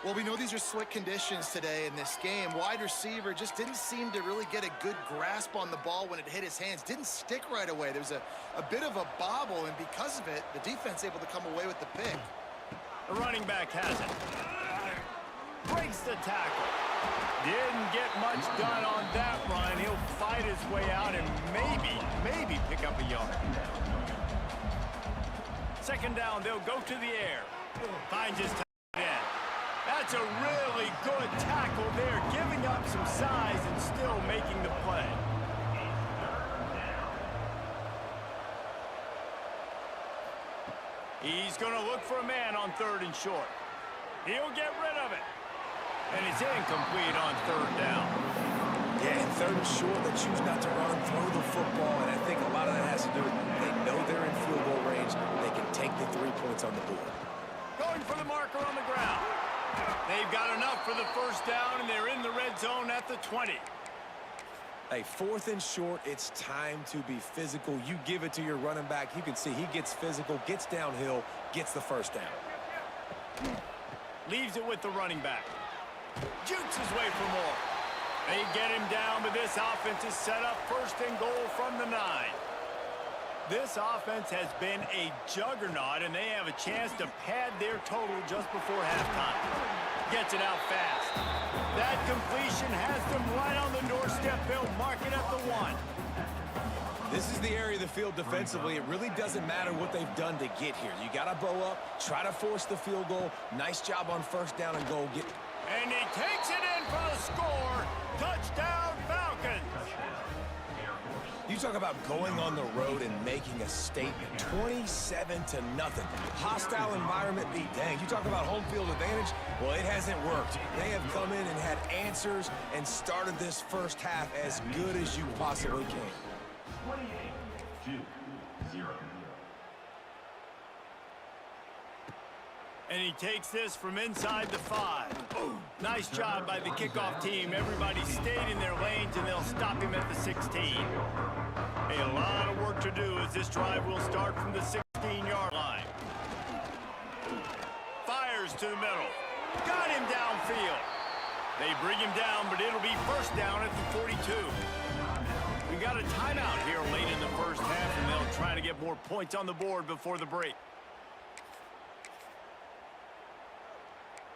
Well, we know these are slick conditions today in this game. Wide receiver just didn't seem to really get a good grasp on the ball when it hit his hands. Didn't stick right away. There was a bit of a bobble, and because of it, the defense able to come away with the pick. The running back has it. Breaks the tackle. Didn't get much done on that run. He'll fight his way out and maybe pick up a yard. 2nd down, they'll go to the air. Finds his tight end. That's a really good tackle there, giving up some size and still making the play. He's going to look for a man on 3rd and short. He'll get rid of it. And it's incomplete on 3rd down. Yeah, and 3rd and short, they choose not to run, throw the football, and I think a lot of that has to do with they know they're in field goal range. They can take the 3 points on the board. Going for the marker on the ground. They've got enough for the first down, and they're in the red zone at the 20. Hey, 4th and short, it's time to be physical. You give it to your running back. You can see he gets physical, gets downhill, gets the first down. Leaves it with the running back. Jukes his way for more. They get him down, but this offense is set up 1st and goal from the 9. This offense has been a juggernaut, and they have a chance to pad their total just before halftime. Gets it out fast. That completion has them right on the doorstep. They'll mark it at the 1. This is the area of the field defensively. It really doesn't matter what they've done to get here. You got to bow up, try to force the field goal. Nice job on 1st down and goal. And he takes it in for the score. Touchdown, Falcons. You talk about going on the road and making a statement. 27-0. Hostile environment be danged. You talk about home field advantage. Well, it hasn't worked. They have come in and had answers and started this first half as good as you possibly can. 28-0. And he takes this from inside the 5. Nice job by the kickoff team. Everybody stayed in their lanes, and they'll stop him at the 16. A lot of work to do as this drive will start from the 16-yard line. Fires to the middle. Got him downfield. They bring him down, but it'll be 1st down at the 42. We got a timeout here late in the first half, and they'll try to get more points on the board before the break.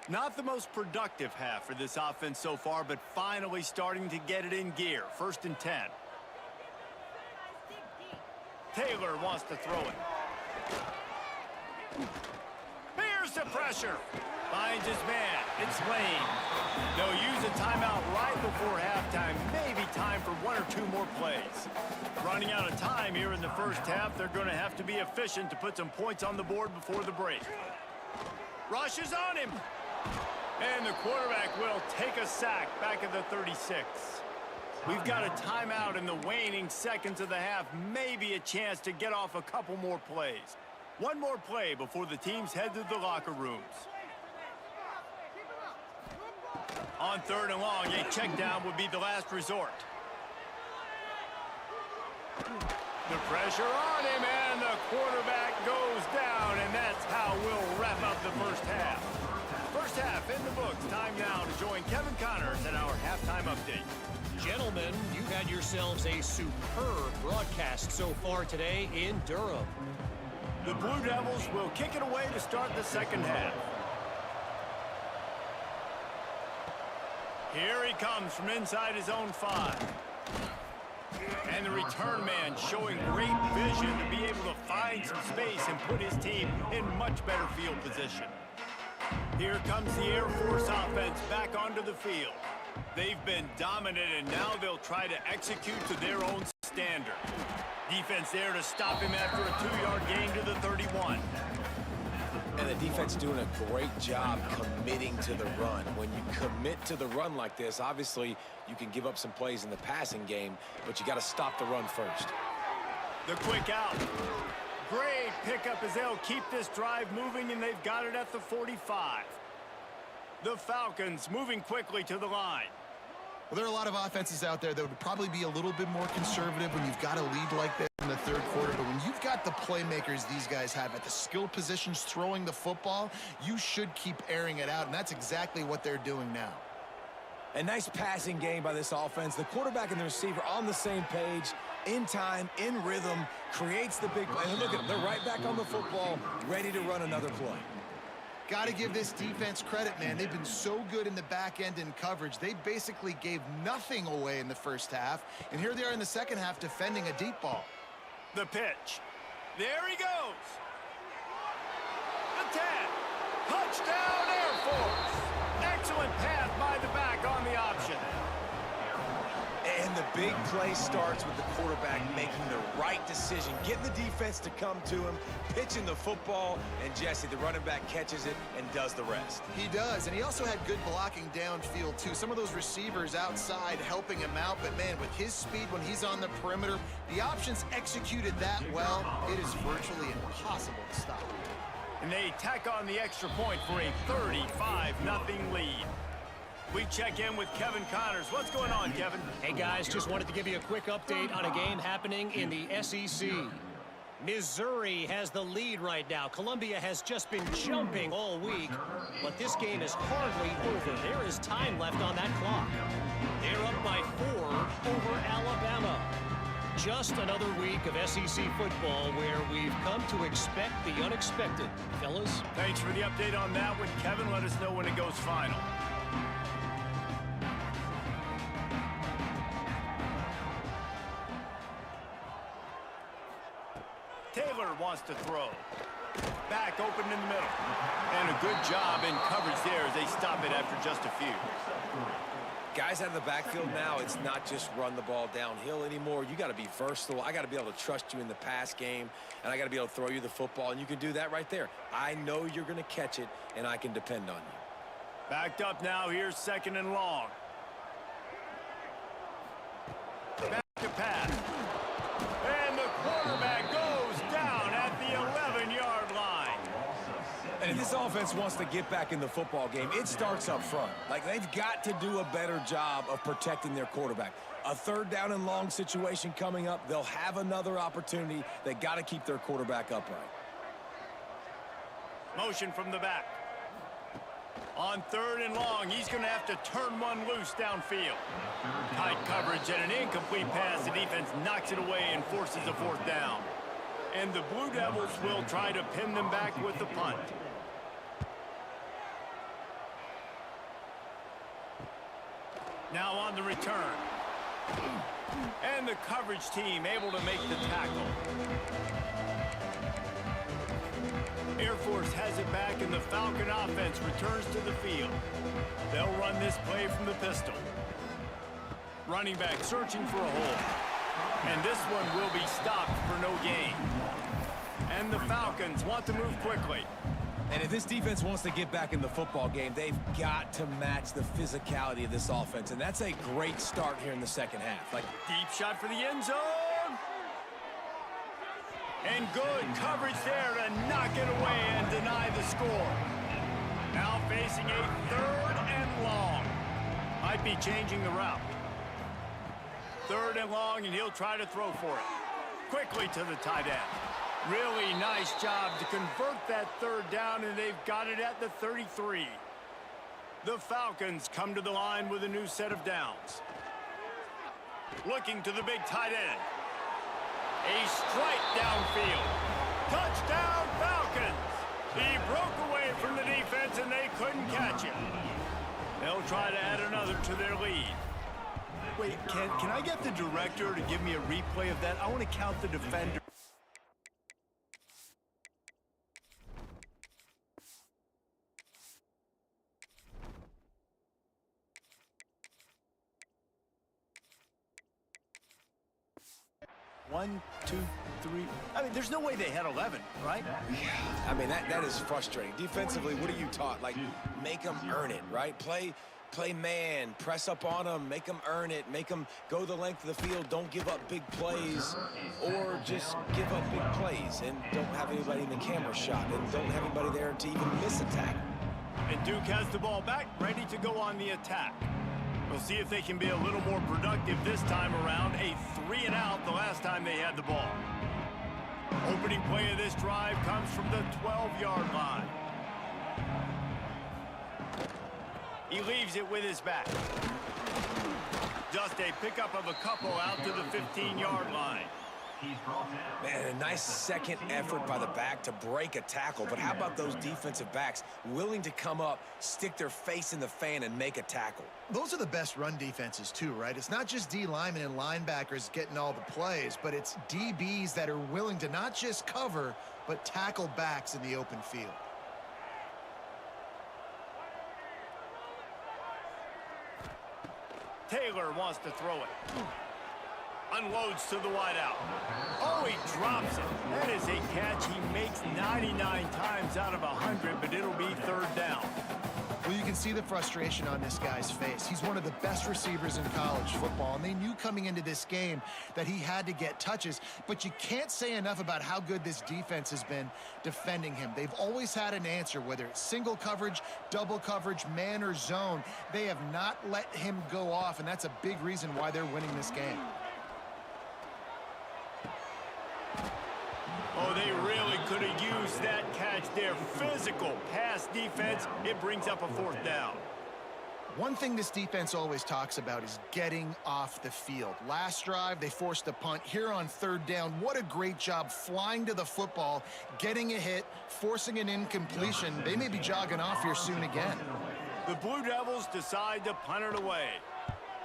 Not the most productive half for this offense so far, but finally starting to get it in gear. 1st and 10. Taylor wants to throw it. Here's the pressure. Finds his man. It's Lane. They'll use a timeout right before halftime. Maybe time for 1 or 2 more plays. Running out of time here in the first half. They're going to have to be efficient to put some points on the board before the break. Rushes on him. And the quarterback will take a sack back at the 36. We've got a timeout in the waning seconds of the half. Maybe a chance to get off a couple more plays. 1 more play before the teams head to the locker rooms. On 3rd and long, a check down would be the last resort. The pressure on him, and the quarterback goes down, and that's how we'll wrap up the first half. First half in the books. Time now to join Kevin Connors at our halftime update. Gentlemen, you've had yourselves a superb broadcast so far today in Durham. The Blue Devils will kick it away to start the second half. Here he comes from inside his own 5. And the return man showing great vision to be able to find some space and put his team in much better field position. Here comes the Air Force offense back onto the field. They've been dominant, and now they'll try to execute to their own standard. Defense there to stop him after a 2-yard gain to the 31. And the defense doing a great job committing to the run. When you commit to the run like this, obviously you can give up some plays in the passing game, but you got to stop the run first. The quick out. Great pickup as they'll keep this drive moving, and they've got it at the 45. The Falcons moving quickly to the line. Well, there are a lot of offenses out there that would probably be a little bit more conservative when you've got a lead like this in the 3rd quarter. But when you've got the playmakers these guys have at the skill positions throwing the football, you should keep airing it out, and that's exactly what they're doing now. A nice passing game by this offense. The quarterback and the receiver on the same page, in time, in rhythm, creates the big play. And look at them. They're right back on the football, ready to run another play. Got to give this defense credit, man. They've been so good in the back end in coverage. They basically gave nothing away in the first half, and here they are in the second half defending a deep ball. The pitch. There he goes. The 10. Touchdown, Air Force. Excellent pass by the back on the option. And the big play starts with the quarterback making the right decision, getting the defense to come to him, pitching the football, and Jesse, the running back, catches it and does the rest. He does, and he also had good blocking downfield, too. Some of those receivers outside helping him out, but, man, with his speed when he's on the perimeter, the options executed that well, it is virtually impossible to stop. And they tack on the extra point for a 35-0 lead. We check in with Kevin Connors. What's going on, Kevin? Hey, guys, just wanted to give you a quick update on a game happening in the SEC. Missouri has the lead right now. Columbia has just been jumping all week, but this game is hardly over. There is time left on that clock. They're up by 4 over Alabama. Just another week of SEC football where we've come to expect the unexpected. Fellas? Thanks for the update on that one, Kevin. Let us know when it goes final. Taylor wants to throw. Back open in the middle. And a good job in coverage there as they stop it after just a few. Guys out of the backfield now, it's not just run the ball downhill anymore. You got to be versatile. I got to be able to trust you in the pass game, and I got to be able to throw you the football, and you can do that right there. I know you're going to catch it, and I can depend on you. Backed up now. Here's 2nd and long. Back to pass. And the quarterback goes down at the 11-yard line. And if this offense wants to get back in the football game, it starts up front. Like, they've got to do a better job of protecting their quarterback. A 3rd down and long situation coming up. They'll have another opportunity. They got to keep their quarterback upright. Motion from the back. On 3rd and long, he's going to have to turn one loose downfield. Tight coverage and an incomplete pass. The defense knocks it away and forces a 4th down. And the Blue Devils will try to pin them back with the punt. Now on the return. And the coverage team able to make the tackle. Air Force has it back, and the Falcon offense returns to the field. They'll run this play from the pistol. Running back searching for a hole. And this one will be stopped for no gain. And the Falcons want to move quickly. And if this defense wants to get back in the football game, they've got to match the physicality of this offense. And that's a great start here in the 2nd half. Like, deep shot for the end zone. And good coverage there to knock it away and deny the score. Now facing a 3rd and long. Might be changing the route. 3rd and long, and he'll try to throw for it. Quickly to the tight end. Really nice job to convert that 3rd down, and they've got it at the 33. The Falcons come to the line with a new set of downs. Looking to the big tight end. A strike downfield. Touchdown, Falcons! He broke away from the defense, and they couldn't catch him. They'll try to add another to their lead. Wait, can I get the director to give me a replay of that? I want to count the defender. One, two, three. I mean, there's no way they had 11, right? I mean, that is frustrating. Defensively, what are you taught? Like, make them earn it, right? Play man, press up on them, make them earn it, make them go the length of the field, don't give up big plays, or just give up big plays and don't have anybody in the camera shot and don't have anybody there to even miss a tackle. And Duke has the ball back, ready to go on the attack. We'll see if they can be a little more productive this time around. A 3-and-out the last time they had the ball. Opening play of this drive comes from the 12-yard line. He leaves it with his back. Just a pickup of a couple out to the 15-yard line. Man, a nice second effort by the back to break a tackle. But how about those defensive backs willing to come up, stick their face in the fan, and make a tackle? Those are the best run defenses, too, right? It's not just D linemen and linebackers getting all the plays, but it's DBs that are willing to not just cover, but tackle backs in the open field. Taylor wants to throw it. Unloads to the wideout. Oh, he drops it. That is a catch he makes 99 times out of 100, but it'll be 3rd down. Well, you can see the frustration on this guy's face. He's one of the best receivers in college football, and they knew coming into this game that he had to get touches, but you can't say enough about how good this defense has been defending him. They've always had an answer, whether it's single coverage, double coverage, man or zone. They have not let him go off, and that's a big reason why they're winning this game. Oh, they really could have used that catch there. Physical pass defense. It brings up a 4th down. One thing this defense always talks about is getting off the field. Last drive, they forced a punt. Here on 3rd down, what a great job flying to the football, getting a hit, forcing an incompletion. They may be jogging off here soon again. The Blue Devils decide to punt it away.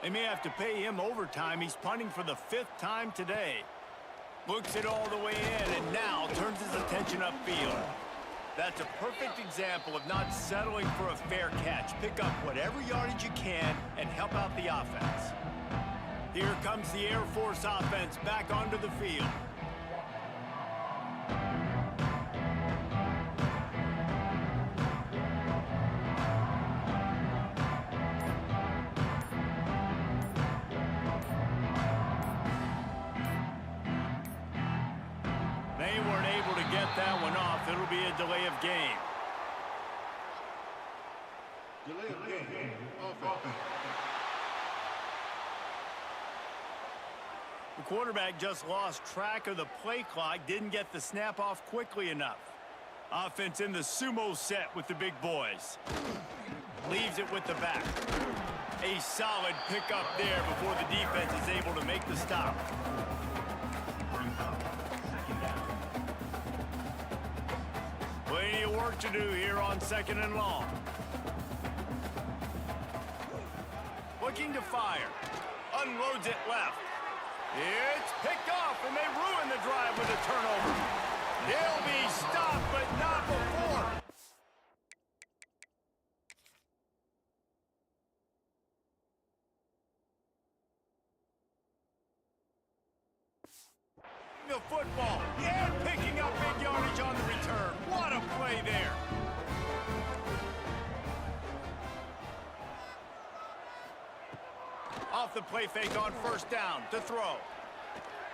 They may have to pay him overtime. He's punting for the 5th time today. Looks it all the way in, and now turns his attention upfield. That's a perfect example of not settling for a fair catch. Pick up whatever yardage you can and help out the offense. Here comes the Air Force offense back onto the field. They weren't able to get that one off. It'll be a delay of game. Delay of game. Offense. The quarterback just lost track of the play clock, didn't get the snap off quickly enough. Offense in the sumo set with the big boys. Leaves it with the back. A solid pickup there before the defense is able to make the stop. Plenty of work to do here on 2nd and long. Looking to fire. Unloads it left. It's picked off, and they ruin the drive with a turnover. They'll be stopped, but not before. The football, and picking up big yardage on the return. What a play there. Off the play fake on 1st down to throw.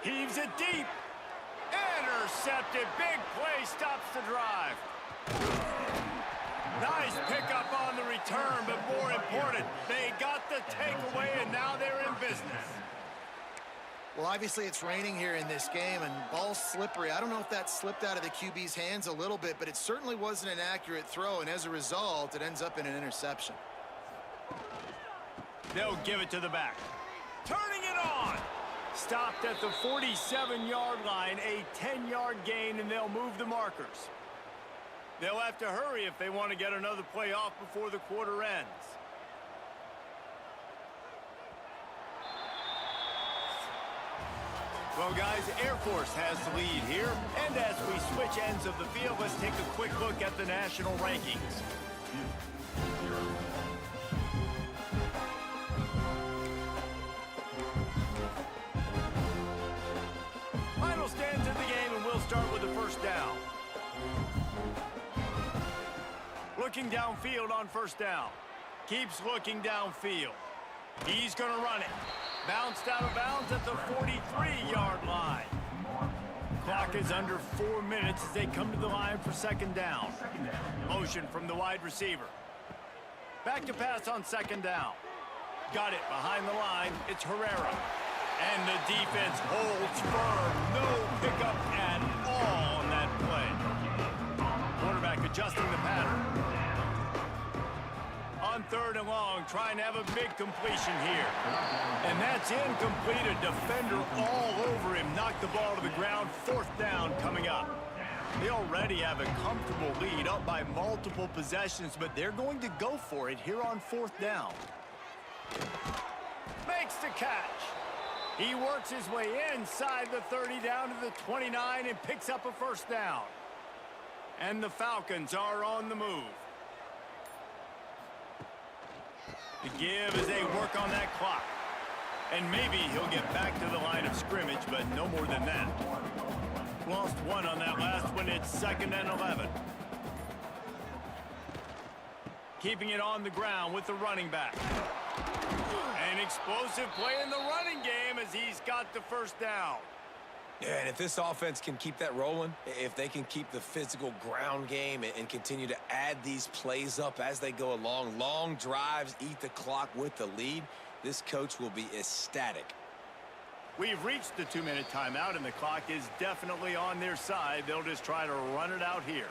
Heaves it deep. Intercepted. Big play stops the drive. Nice pickup on the return, but more important, they got the takeaway, and now they're in business. Well, obviously it's raining here in this game, and ball's slippery. I don't know if that slipped out of the QB's hands a little bit, but it certainly wasn't an accurate throw, and as a result, it ends up in an interception. They'll give it to the back. Turning it on. Stopped at the 47-yard line, a 10-yard gain, and they'll move the markers. They'll have to hurry if they want to get another play off before the quarter ends. Well, guys, Air Force has the lead here. And as we switch ends of the field, let's take a quick look at the national rankings. Final stands in the game, and we'll start with the 1st down. Looking downfield on 1st down. Keeps looking downfield. He's going to run it. Bounced out of bounds at the 43-yard line. Clock is under 4 minutes as they come to the line for 2nd down. Motion from the wide receiver. Back to pass on 2nd down. Got it behind the line. It's Herrera. And the defense holds firm. No pickup at all on that play. Quarterback adjusting the pattern. On 3rd and long, trying to have a big completion here. And that's incomplete. A defender all over him. Knocked the ball to the ground. 4th down coming up. They already have a comfortable lead, up by multiple possessions, but they're going to go for it here on 4th down. Makes the catch. He works his way inside the 30 down to the 29 and picks up a 1st down. And the Falcons are on the move. The give as they work on that clock. And maybe he'll get back to the line of scrimmage, but no more than that. Lost one on that last one. It's 2nd and 11. keeping it on the ground with the running back. An explosive play in the running game as he's got the first down. Yeah, and if this offense can keep that rolling, if they can keep the physical ground game and continue to add these plays up as they go along, long drives, eat the clock with the lead, this coach will be ecstatic. We've reached the 2-minute timeout, and the clock is definitely on their side. They'll just try to run it out here.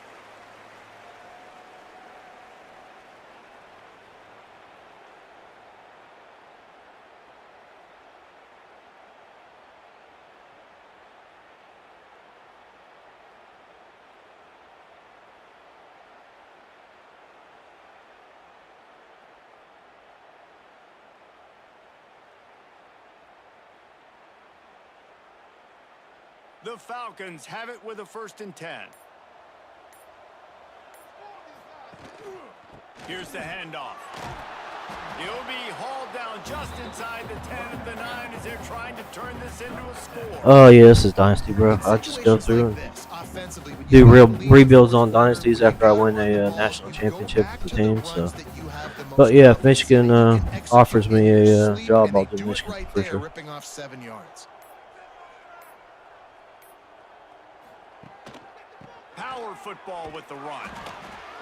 The Falcons have it with a 1st and 10. Here's the handoff. He'll be hauled down just inside the 10 at the 9 as they're trying to turn this into a score. Oh yeah, this is Dynasty, bro. I just go through and do real rebuilds on Dynasties after I win a national championship with the team. So, but yeah, if Michigan offers me a job, I'll do Michigan for sure. Ripping off 7 yards. Power football with the run.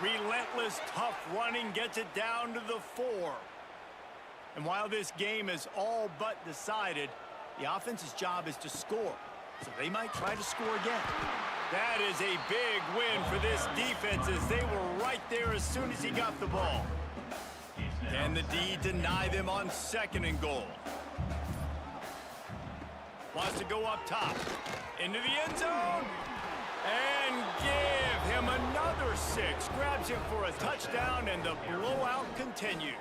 Relentless, tough running gets it down to the 4. And while this game is all but decided, the offense's job is to score. So they might try to score again. That is a big win for this defense as they were right there as soon as he got the ball. Can the D deny them on 2nd and goal? Wants to go up top. Into the end zone. And give him another 6. Grabs him for a touchdown, and the blowout continues.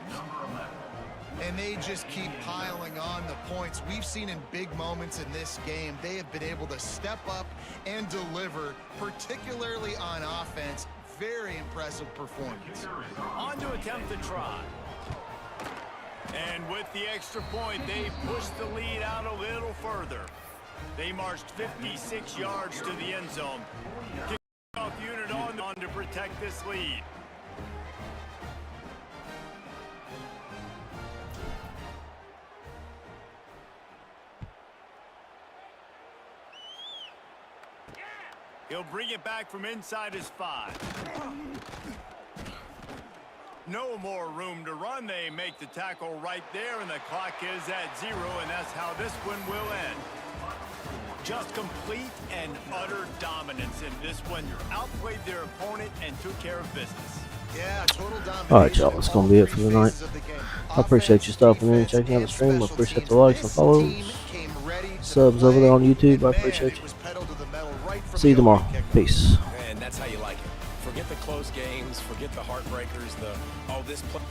And they just keep piling on the points. We've seen in big moments in this game, they have been able to step up and deliver, particularly on offense. Very impressive performance. On to attempt the try. And with the extra point, they push the lead out a little further. They marched 56 yards to the end zone. Kickoff unit on to protect this lead. He'll bring it back from inside his 5. No more room to run. They make the tackle right there, and the clock is at 0, and that's how this one will end. Just complete and utter dominance in this one. Outplayed their opponent and took care of business. Yeah, total domination. All right, y'all. That's gonna be it for the night. I appreciate you stopping in and checking out the stream. I appreciate the likes and follows, subs over there on YouTube. I appreciate you. See you tomorrow. Peace. And that's how you like it. Forget the close games. Forget the heartbreakers. This play.